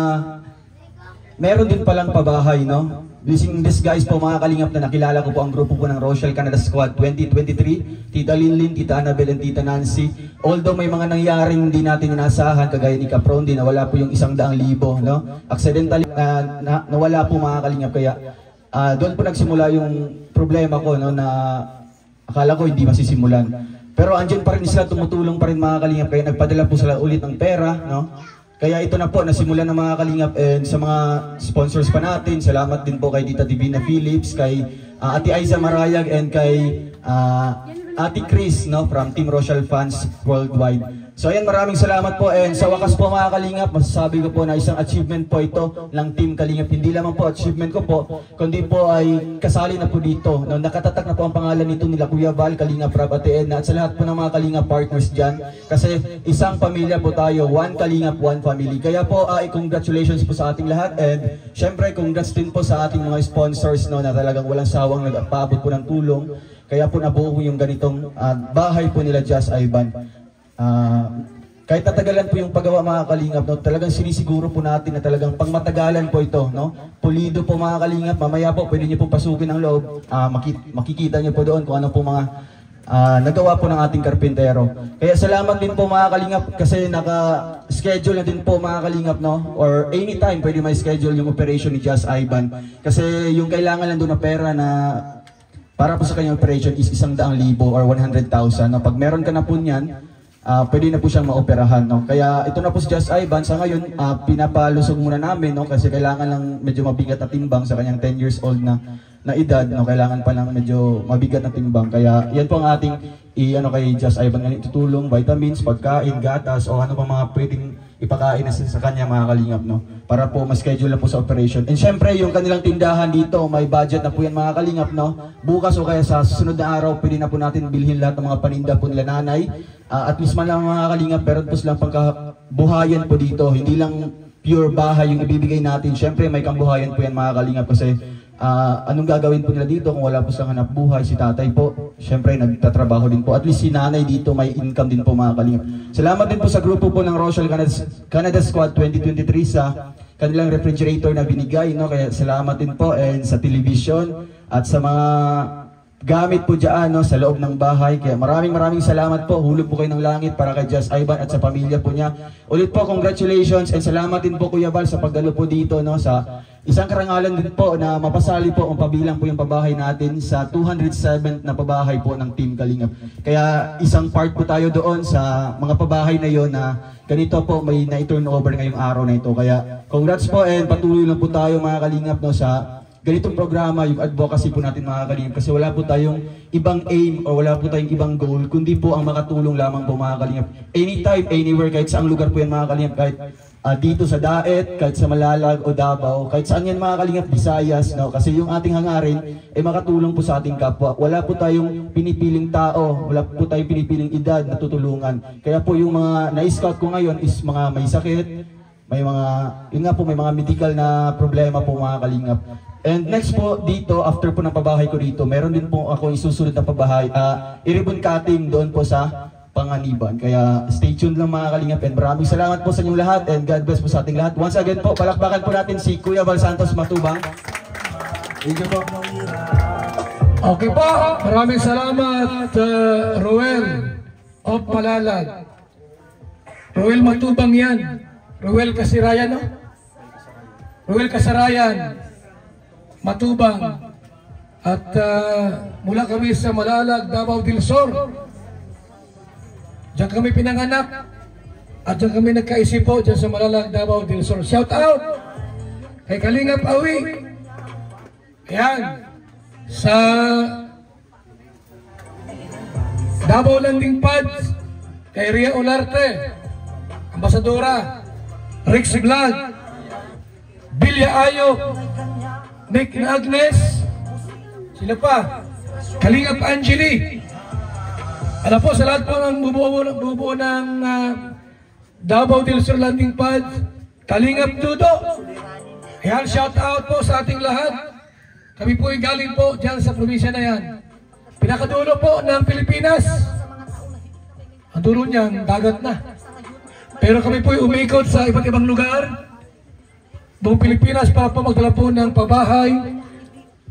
N: meron din palang pabahay, no? Blessing this guys po, mga kalingap, na nakilala ko po ang grupo po ng Rochelle Canada Squad 2023, Tita Linlin, Tita Annabel, and Tita Nancy. Although may mga nangyaring hindi natin inaasahan, kagaya ni Capron, di nawala po yung 100,000, no? Accidentally nawala po, mga kalingap, kaya doon po nagsimula yung problema ko, no, na akala ko hindi masisimulan. Pero andyan pa rin sila, tumutulong pa rin, mga kalingap, kaya nagpadala po sila ulit ng pera, no? Kaya ito na po, nasimulan ng mga kalingap, and sa mga sponsors pa natin, salamat din po kay Tita Divina Phillips, kay Ate Aiza Marayag, and kay Ate Chris, no, from Team Rochelle Fans Worldwide. So ayan, maraming salamat po, and sa wakas po, mga kalingap, masasabi ko po na isang achievement po ito ng Team Kalingap. Hindi lamang po achievement ko po, kundi po ay kasali na po dito. No, nakatatak na po ang pangalan nito nila Kuya Val, Kalingap Rap, Ate Edna, at sa lahat po ng mga Kalingap partners dyan. Kasi isang pamilya po tayo, one Kalingap, one family. Kaya po congratulations po sa ating lahat, and syempre congrats din po sa ating mga sponsors, no, na talagang walang sawang nagpaabot po ng tulong. Kaya po nabuo yung ganitong bahay po nila Just Ivan. Kahit natagalan po yung paggawa, mga kalingap, no, talagang sinisiguro po natin na talagang pangmatagalan po ito, no? Pulido po, mga kalingap, mamaya po pwede niyo po pasukin ang loob, makikita niyo po doon kung ano po mga nagawa po ng ating karpintero. Kaya salamat din po, mga kalingap, kasi naka-schedule na din po, mga kalingap, no? Or anytime pwede may schedule yung operation ni Just Ivan. Kasi yung kailangan lang doon na pera na para po sa kanyang operation is 100,000 or 100,000, no? Pag meron ka na po niyan, pwede na po siyang maoperahan, no? Kaya ito na po si Just Ivan. Sa ngayon, pinapalusog muna namin, no? Kasi kailangan lang medyo mabigat na timbang sa kanyang 10 years old na edad, no? Kailangan pa lang medyo mabigat na timbang. Kaya yan po ang ating kay Just Ivan, itutulong, vitamins, pagkain, gatas, o ano pa mga pwedeng ipakain na sa kanya, mga kalingap, no? Para po ma-schedule na po sa operation. And syempre, yung kanilang tindahan dito, may budget na po yan, mga kalingap, no? Bukas o kaya sa susunod na araw, pwede na po natin bilhin lahat ng mga paninda po nila nanay. At least man lang, mga kalingap, pero po silang pangkabuhayan po dito. Hindi lang pure bahay yung ibibigay natin. Syempre, may kambuhayan po yan, mga kalingap, kasi anong gagawin po nila dito kung wala po silang hanap buhay? Si tatay po, syempre nagtatrabaho din po. At least si nanay dito may income din po, mga kalingap. Salamat din po sa grupo po ng Rochelle Canada Squad 2023 sa kanilang refrigerator na binigay, no? Kaya salamat din po, and sa television at sa mga gamit po dyan, no, sa loob ng bahay. Kaya maraming salamat po. Hulog po kayo ng langit para kay Just Ivan at sa pamilya po niya. Ulit po, congratulations, and salamat din po, Kuya Val, sa pagdalo po dito, no, sa isang karangalan din po na mapasali po ang pabilang po yung pabahay natin sa 207th na pabahay po ng Team Kalingap. Kaya isang part po tayo doon sa mga pabahay na yon na ganito po may na-turnover ngayong araw na ito. Kaya congrats po, and patuloy lang po tayo, mga Kalingap, no, sa ganitong programa, yung advocacy po natin, mga kalingap, kasi wala po tayong ibang aim o wala po tayong ibang goal, kundi po ang makatulong lamang po, mga kalingap. Anytime, anywhere, kahit saang lugar po yan, mga kalingap, kahit dito sa Daet, kahit sa Malalag o Davao, kahit saan yan, mga kalingap, Visayas, no? Kasi yung ating hangarin ay makatulong po sa ating kapwa. Wala po tayong pinipiling tao, wala po tayong pinipiling edad na tutulungan. Kaya po yung mga na-scout ko ngayon is mga may sakit, may mga, yun nga po, may mga medical na problema po, mga kalingap. And next po dito, after po ng pabahay ko dito, meron din po ako isusunod na pabahay, i-ribbon cutting doon po sa Panganiban. Kaya stay tuned lang, mga kalingap, and maraming salamat po sa inyong lahat, and God bless po sa ating lahat. Once again po, palakpakan po natin si Kuya Val Santos Matubang. Thank you po.
E: Okay po, maraming salamat, Ruel of Malalag. Ruel Matubang yan. Ruel Kasirayan, no? Ruel Kasarayan Matubang. At mula kami sa Malalag, Davao del Sur. Diyan kami pinanganak. At diyan kami nagkaisipo diyan sa Malalag, Davao del Sur. Shout out kay Kalingap Awi. Ayan. Sa Davao Landing Pads, kay Ria Olarte, Ambasadora, Rick Siglag, Bilya Ayo, Nick na Agnes, sila pa, Kalingap Angeli. Alam po sa lahat po ng bubuo ng Davao del Sur Landing Pads, Kalingap Dudo. Ayan, shout out po sa ating lahat. Kami po ay galing po dyan sa probinsya na yan. Pinakadulo po ng Pilipinas. Ang dulo niyan, dagat na. Pero kami po ay umikot sa iba't ibang lugar. Buong Pilipinas para po magdala po ng pabahay,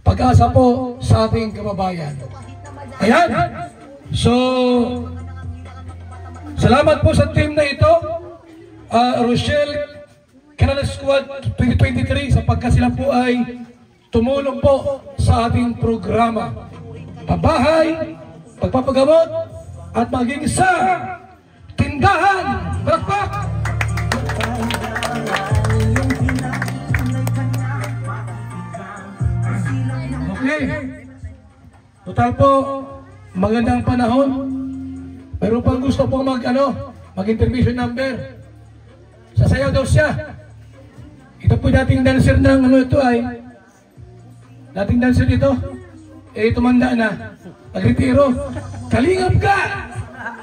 E: pag-asa po sa ating kababayan. Ayan. So, salamat po sa team na ito. Rochelle Canada Squad 2023 sapagkat sila po ay tumulong po sa ating programa. Pabahay, pagpapagamot, at maging sa tindahan. Bakbak! Okay. Total po, magandang panahon. Pero pang gusto po mag-intermission number. Sasayaw daw siya. Ito po dating dancer ng ito ay dating dancer dito, tumanda na, nagretiro. Kalingap ka!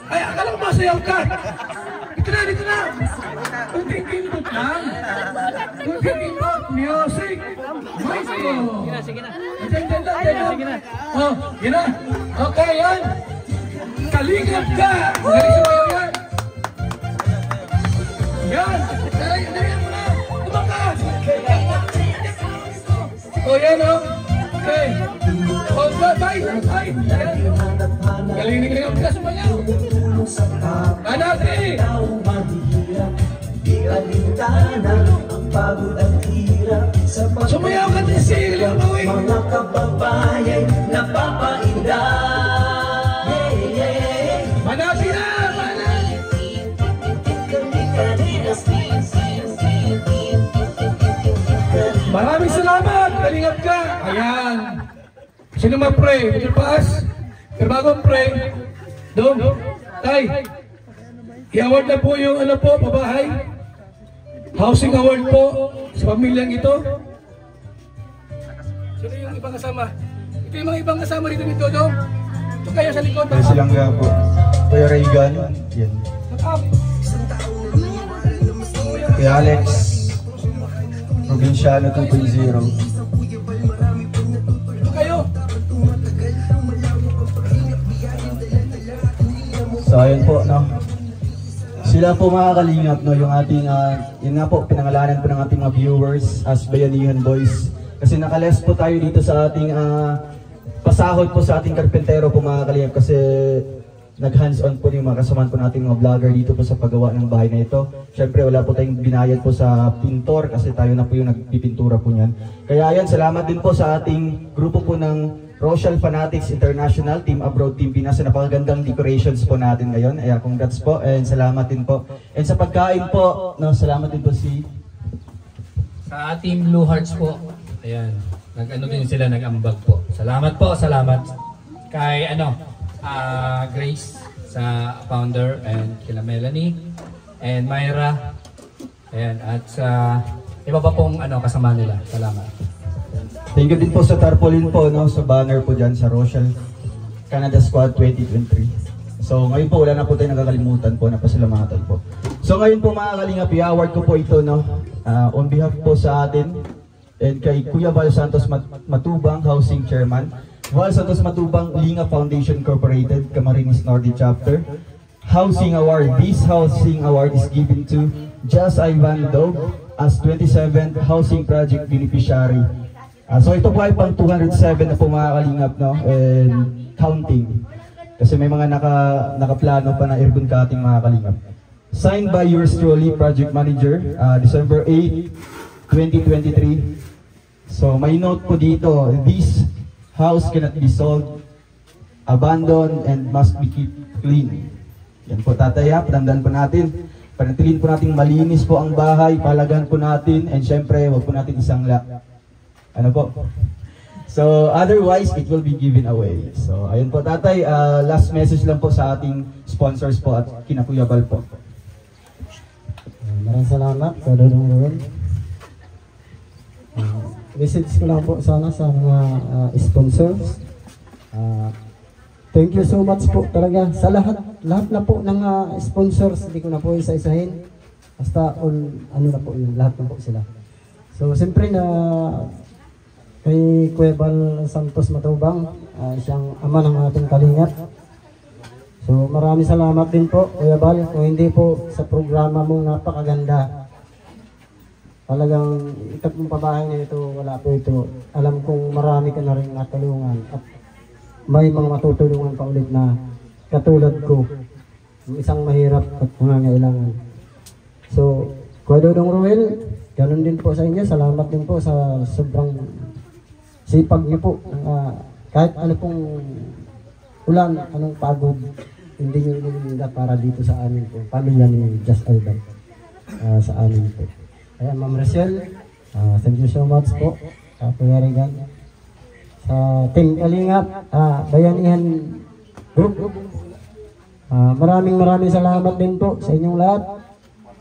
E: Ay, akala ko masayaw ka! Dito na! Kunting input lang. Kunting input, music, maestro. Sige na. Oh, yun na. Okay, yan. Kalingap ka! Galing sumayaw yan. Yan! Dalayan mo na! Tumakas! Oh, yan o. Okay. Oh, bye. Galing ang ka sumayaw. Anati! Sumayaw ka din si Iliang Maui. Mga kababayan napapainda. Manati na! Maraming salamat! Kalingap ka! Ayan! Sino ma-pray? Mr. Paas? Pero bago pray, Dong, Tay, i-award na po yung pabahay. Housing award po sa pamilyang ito. Sino yung ibang kasama? Ito yung mga ibang kasama dito nito, Dong. Ito kayo sa likod.
N: Kaya silang nga po. Kuya Reagan. Yan. Kuya Alex. Provinciano 2.0.
E: Ito kayo.
N: So ayun po, no. Sila po mga kalingap, no, yung ating, yun nga po, pinangalanan po ng ating mga viewers as Bayanihan Boys. Kasi nakales po tayo dito sa ating pasahod po sa ating karpentero po mga kalingap. Kasi nag-hands-on po yung mga kasamaan po nating mga vlogger dito po sa paggawa ng bahay na ito. Siyempre wala po tayong binayad po sa pintor kasi tayo na po yung nagpipintura po niyan. Kaya ayan, salamat din po sa ating grupo po ng Rochelle Fanatics International, Team Abroad, Team Pinas, sa napakagandang decorations po natin ngayon. Ayan, congrats po and salamat din po. And sa pagkain po, no, salamat din po
D: sa Team Blue Hearts po. Ayan, nag-ano din sila, nag-ambag po. Salamat po, salamat. Kay Grace sa founder and kila Melanie and Myra. Ayan, at sa iba pa pong kasama nila. Salamat.
N: Thank you din po sa tarpaulin po, no, sa banner po dyan sa Rochelle Canada Squad 2023. So ngayon po wala na po tayo nakakalimutan po, napasalamatan po. So ngayon po mga kalingap, i-award ko po ito, no, on behalf po sa atin and kay Kuya Val Santos Matubang, Housing Chairman. Val Santos Matubang, Linga Foundation Incorporated, Camarines Norte Chapter. Housing Award. This Housing Award is given to Just Ivan Dog as 27th Housing Project Beneficiary. So ito po ay pang 207 na po mga kalingap, no, and counting. Kasi may mga nakaplano pa na urban cutting mga kalingap. Signed by yours truly, Project Manager, December 8, 2023. So may note po dito, this house cannot be sold, abandoned, and must be kept clean. Yan po tatay ha, tandaan po natin. Panatilin po natin malinis po ang bahay, palagan po natin, and syempre, wag po natin isangla. Ano po? So, otherwise, it will be given away. So, ayun po tatay, last message lang po sa ating sponsors po at kina Kuya Bal po.
H: Maraming salamat sa Dodong Ruel. Message ko lang po sana sa mga sponsors. Thank you so much po talaga sa lahat na po ng sponsors. Hindi ko na po isa-isahin. Basta ano na po yun, lahat na po sila. So, siyempre na kay Kuya Bal Santos Matubang, siyang ama ng ating kalingap. So maraming salamat din po Kuya Bal, kung hindi po sa programa mong napakaganda. Talagang ikat mong pabahay na ito, wala po ito. Alam kong marami ka na rin natulungan at may mga matutulungan pa ulit na katulad ko. Isang mahirap at nangangailangan. So Kuya Dodong Ruel, ganun din po sa inyo. Salamat din po sa sobrang sipag niyo po. Kahit ano pong ulan, anong pagod, hindi nyo ininda para dito sa amin po, pamilya ni Just Ivan, sa amin po. Kaya Ma'am Rachel, thank you so much po, Kuya Regan, sa Team Kalingap, Bayanihan Group. Maraming salamat din po sa inyong lahat.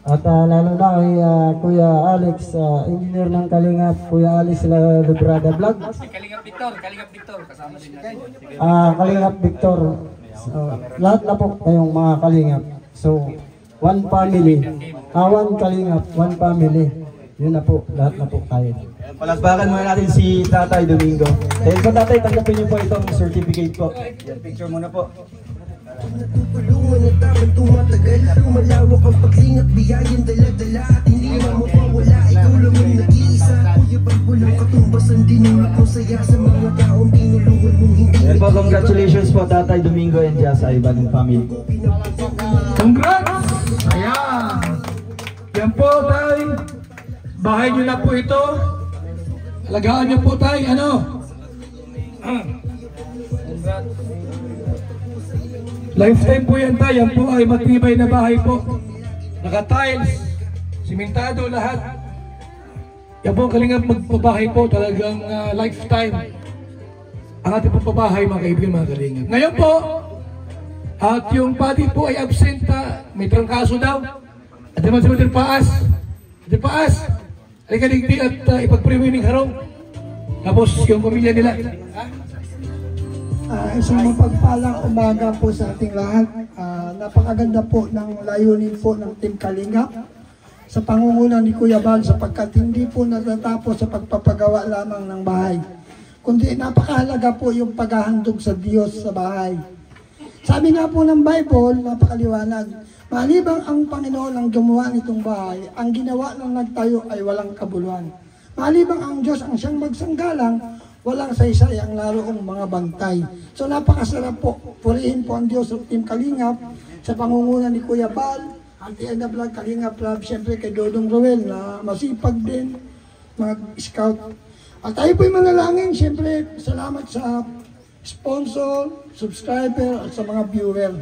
H: At lalo na kay Kuya Alex, engineer ng Kalingap, Kuya Alex Lebrada Vlog.
D: Kalingap Victor, kasama din natin.
H: Kalingap Victor, lahat na po kayong mga Kalingap. So, one family, one Kalingap, one family. Yun na po, lahat na po tayo.
N: Palakpakan muna natin si Tatay Domingo. Dahil po tatay, tanggapin niyo po itong certificate po. Yan, picture muna po.
F: Natutulungan at tamang tumatagal. Lumalawak ang paglingap, biyayan dala-dala at hindi na mapawala. Ikaw lang ang nag-iisa. Kuya Balbulong katumbasan din ang saya sa mga taong tinulungan mong hindi.
N: Yan po, congratulations po Tatay Domingo and Just Ivan and family.
E: Congrats! Ayan! Yan po tay, bahay nyo na po ito. Alagaan nyo po tay, ano? Lifetime po yan tayo, yan po ay matibay na bahay po. Naka-tiles, simentado lahat. Yan po ang Kalingap magpabahay po, talagang lifetime. Ang ating pong pabahay mga kaibigan, mga Kalingap. Ngayon po, at yung pati po ay absent, may trangkaso daw. At naman sa Mr. Paas. Mr. Paas, halika digdi at ipag-prewining harong. Tapos yung pamilya nila.
O: Isang mapagpalang umaga po sa ating lahat. Napakaganda po ng layunin po ng Team Kalingap sa pangunguna ni Kuya Bal, sapagkat hindi po natatapos sa pagpapagawa lamang ng bahay, kundi napakahalaga po yung paghahandog sa Diyos sa bahay. Sabi nga po ng Bible, napakaliwanag, malibang ang Panginoon ang gumawa nitong bahay, ang ginawa ng nagtayo ay walang kabuluhan. Malibang ang Diyos ang siyang magsanggalang, walang saysay ang naroong mga bantay. So napakasarap po, purihin po ang Diyos sa Team Kalingap sa pangunguna ni Kuya Bal, Auntie Edna Vlog, Kalingap Vlog, siyempre kay Dodong Ruel na masipag din mag-scout. At tayo po'y manalangin, siyempre salamat sa sponsor, subscriber at sa mga viewer.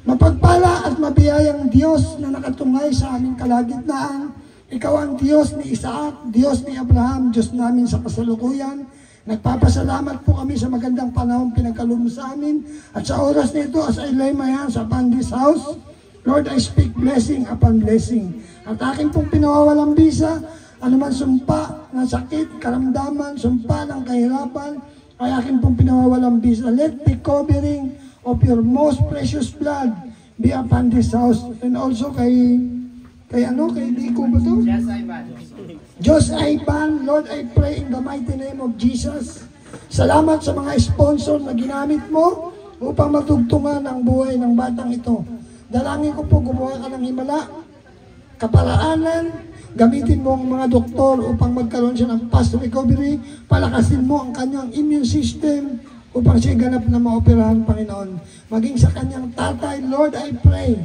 O: Mapagpala at mabiyayang Diyos na nakatungay sa aming kalagitnaan. Ikaw ang Diyos ni Isaac, Diyos ni Abraham, Diyos namin sa kasalukuyan. Nagpapasalamat po kami sa magandang panahon pinagkaloob sa amin. At sa oras nito, as I lay my hands upon this house, Lord, I speak blessing upon blessing. At aking pong pinawawalang bisa, anuman sumpa ng sakit, karamdaman, sumpa ng kahirapan, ay aking pong pinawawalang bisa. Let the covering of your most precious blood be upon this house. And also kay Liko ba to? Diyos Ivan, Lord, I pray in the mighty name of Jesus. Salamat sa mga sponsor na ginamit mo upang matugtungan ang buhay ng batang ito. Dalangin ko po gumawa ka ng himala, kaparaanan, gamitin mo ang mga doktor upang magkaroon siya ng fast recovery, palakasin mo ang kanyang immune system upang siya ganap na maoperahan, Panginoon. Maging sa kanyang tatay, Lord, I pray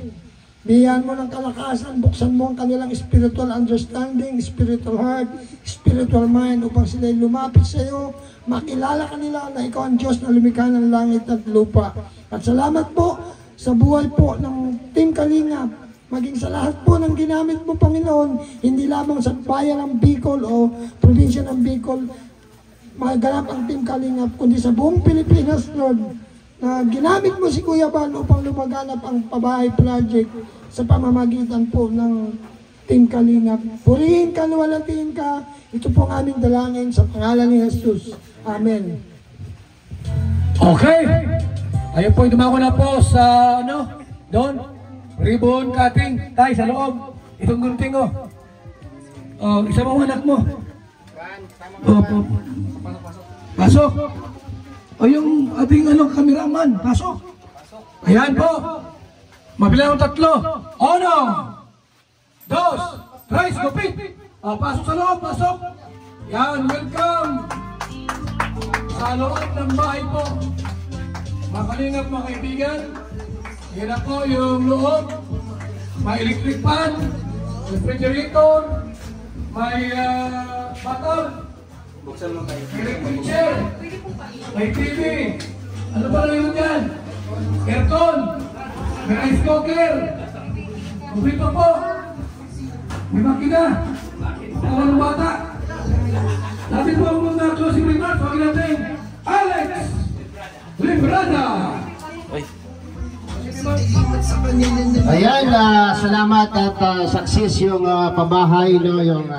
O: Bigyan mo ng kalakasan, buksan mo ang kanilang spiritual understanding, spiritual heart, spiritual mind upang sila'y lumapit sa iyo, makilala kanila na ikaw ang Diyos na lumikha ng langit at lupa. At salamat po sa buhay po ng Team Kalingap, maging sa lahat po ng ginamit mo, Panginoon, hindi lamang sa bayan ng Bicol o probinsya ng Bicol, maganap ang Team Kalingap, kundi sa buong Pilipinas, Lord, na ginamit mo si Kuya Bal upang lumaganap ang Pabahay Project sa pamamagitan po ng Team Kalingap. Purihin ka, luwalhatiin ka. Ito po ang aming dalangin sa pangalan ni Jesus. Amen.
E: Okay. Ayun po, dumako na po sa, doon, ribbon cutting. Tay, sa loob. Itong gunting, isa mo anak mo. Pasok. O yung ating cameraman, pasok. Ayan po. Mabilang ng 3. 1, 2, 3, gupit. Pasok sa loob, pasok. Yan, welcome. Sa loob ng bahay po. Mga kalingap, mga kaibigan. Yan na po yung loob. May electric fan, refrigerator, may bottle. Buksan mo tayo. Electric chair. May TV. Ano ba na yun yan? Aircon. May rice cooker. Kumplito po. May makina. Mga ng bata. Natin po ang mga closing remarks. Huwag natin. Alex Librada.
P: Ayan, salamat at success yung pabahay, yung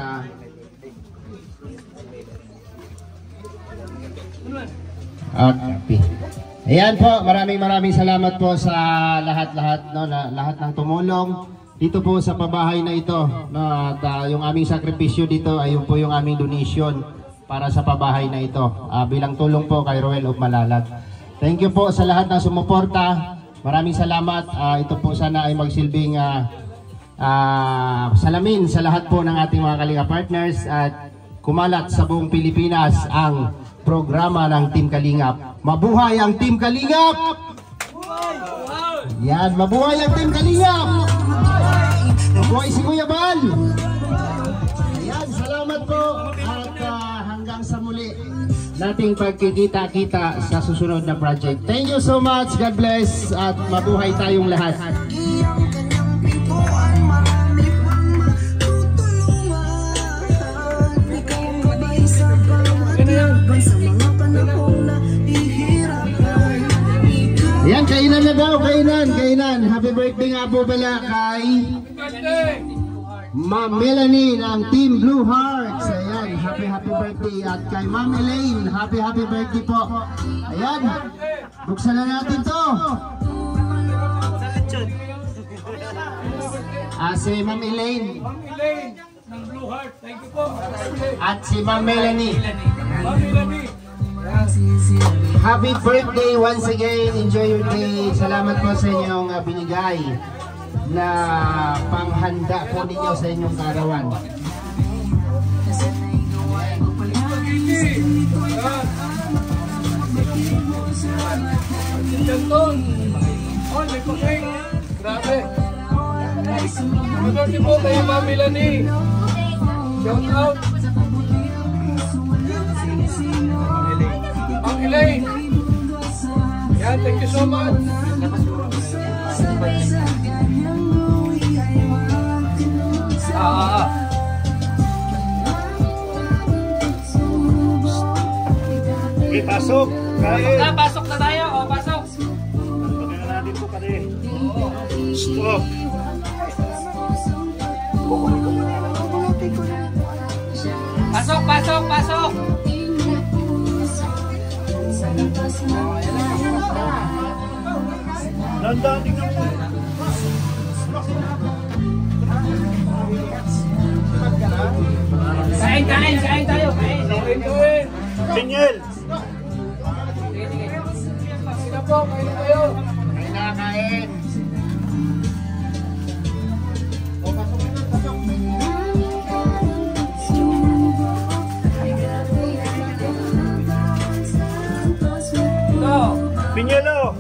P: okay. Ayan po, maraming salamat po sa lahat-lahat, lahat ng tumulong dito po sa pabahay na ito, at yung aming sakripisyo dito ay po yung aming donation para sa pabahay na ito, bilang tulong po kay Roel of Malalag. Thank you po sa lahat ng sumuporta. Maraming salamat. Ito po sana ay magsilbing salamin sa lahat po ng ating mga Kalinga partners at kumalat sa buong Pilipinas ang programa ng Team Kalingap. Mabuhay ang Team Kalingap! Yan, mabuhay ang Team Kalingap! Mabuhay si Kuya Bal! Yan, salamat po at hanggang sa muli nating pagkikita-kita sa susunod na project. Thank you so much. God bless at mabuhay tayong lahat. Ayan, kainan na daw, kainan. Happy birthday nga po pala kay Ma'am Melanie ng Team Blue Hearts. Ayan, happy birthday. At kay Ma'am Elaine, happy birthday po. Ayan, buksan na natin to. Si Ma'am Elaine.
E: Ma'am Elaine ng Blue Hearts, thank you po.
P: At si Ma'am Melanie.
E: Ma'am Melanie.
P: Happy birthday once again. Enjoy your day. Salamat po sa inyong binigay na panghanda po ninyo sa inyong karawan.
E: Canton. Oh, may cooking. Grabe. Happy po kay Ma'am Melanie. Shout out. Ma'am Elaine. Yeah, thank you so much.
Q: Okay, pasok.
L: Pasok na tayo. O, pasok.
Q: Pagkakala natin po pare. Stop.
L: Pasok.
Q: Dandan, tingnan mo.
L: Kain tayo. Kain.
Q: Daniel.
E: Sino po, kain tayo.
P: Kain.
Q: Pinyelo.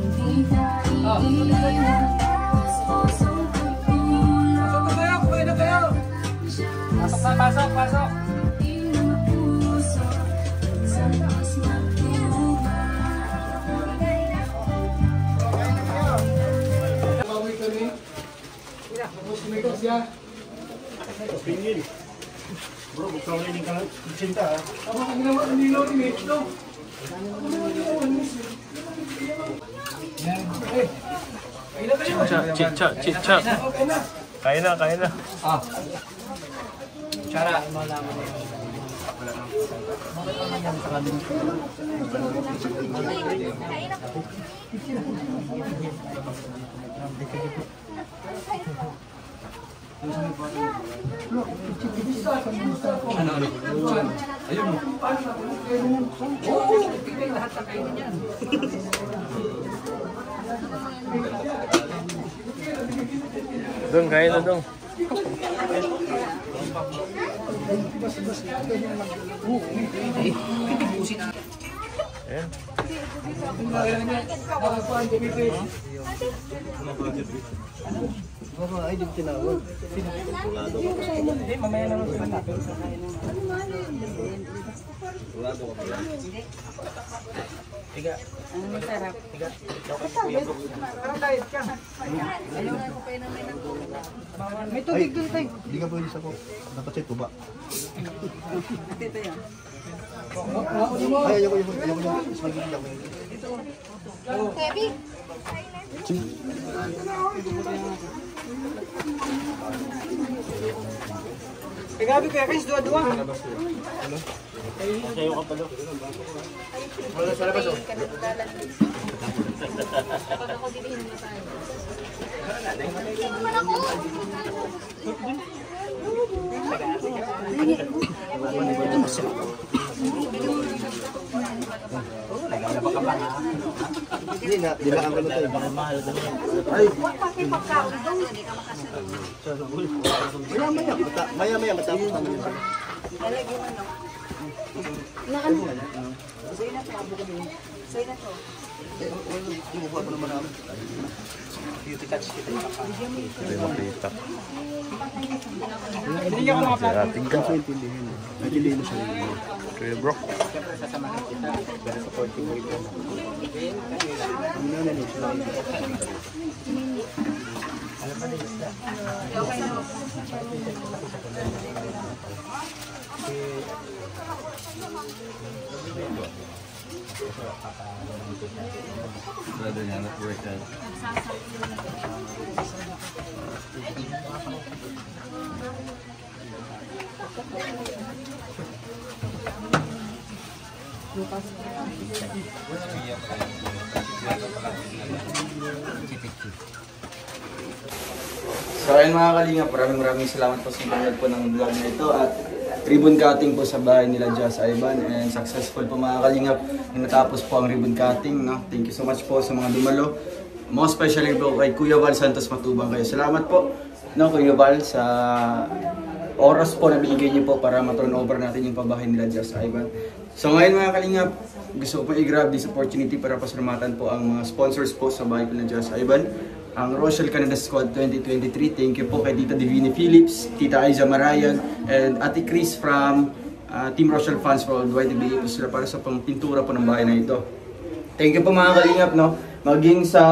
Q: Pingin. Bro, buksaw na yung cinta ha.
E: Ako ang ginawa ng nilo ni Mitch, no?
Q: Chicha. Kain na.
D: Ah. Chara.
E: Ayun mo. Oo, pipig lahat sa kayo niyan.
Q: Dong, kain na dong. Ayan.
C: Ay, di tinawag.
L: Hindi, mamaya na lang sa natin.
C: Wado ka pala.
L: Tiga.
B: Ang sarap.
L: Tiga.
B: Parang diet ka. Ayaw na kayo na may
L: May tubig dun tayo.
C: Hindi ka pwede sa ko. Dapat siya tuba.
B: Dito yan.
C: Ay, ayoko.
B: Heavy.
L: Gabi kaya guys, dua-dua.
Q: Sayo ka pala. Wala sa labas oh.
B: Kapag ako dilihin mo tayo. Naman ako.
C: Hindi na ang ano tayo.
Q: Mahal ka na.
C: Ay,
B: Pagkakaon daw, hindi ka makasunod.
C: maya matapos naman yun.
B: Lalagyan mo no. Na ano? Sa'yo na to. Sa'yo na to.
C: Ibubuha pa naman namin.
L: Beauty touch kita yung
Q: Ito yung makita.
L: Hindi ka mga plato.
Q: Ating ka.
C: Nagindihin mo siya.
Q: Kuya bro.
L: Siyempre sasamahan kita. Very supporting mo ito.
C: Ang nanay niya siya.
L: Alam mo na yung isda.
B: Okay na.
N: Brother niya, work that.
A: So ayun mga kalingap, maraming salamat po sa panonood po ng vlog na ito at ribbon cutting po sa bahay nila Just Ivan and successful po mga kalingap na natapos po ang ribbon cutting. No? Thank you so much po sa mga dumalo. Most especially po kay Kuya Val Santos Matubang kayo. Salamat po Kuya Val sa oras po na binigay niyo po para ma-turn over natin yung pabahay nila Just Ivan. So ngayon mga kalingap, gusto ko po i-grab this opportunity para pasalamatan po ang mga sponsors po sa bahay ko na Just Ivan. Ang Rochelle Canada Squad 2023, thank you po kay Tita Divini Phillips, Tita Aiza Marayan, and Ate Chris from Team Rochelle Fans Worldwide. Ibigay po sila para sa pangpintura po ng bahay na ito. Thank you po mga kalingap, no? Maging sa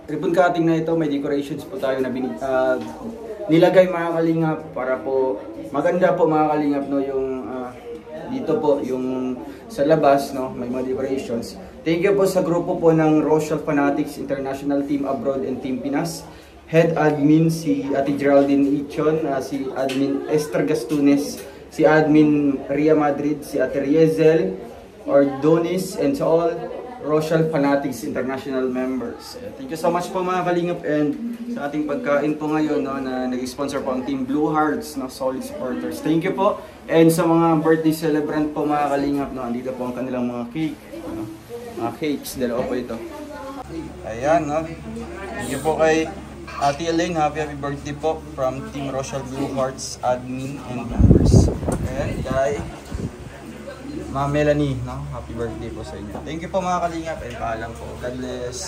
A: ribbon cutting na ito, may decorations po tayo na nilagay mga kalingap para po maganda po mga kalingap, no? Yung dito po, yung sa labas, no? May mga decorations. Thank you po sa grupo po ng Rochelle Fanatics International Team Abroad and Team Pinas. Head admin si Ate Geraldine Ichon, si admin Esther Gastunes, si admin Ria Madrid, si Ate Riezel Ordonis, and to all Rochelle Fanatics International members. Thank you so much po mga kalingap, and sa ating pagkain po ngayon, no, na nag-sponsor po ang Team Blue Hearts, no, solid supporters. Thank you po. And sa mga birthday celebrant po mga kalingap, no, andito po ang kanilang mga cake. No, mga cakes, dalawa po ito. Ayan, no. Thank you po kay Ate Elaine, happy birthday po from Team Rochelle Blue Hearts admin and members. Ayan, kay Ma'am Melanie, no? Happy birthday po sa inyo. Thank you po mga kalingap, and paalam po. God bless.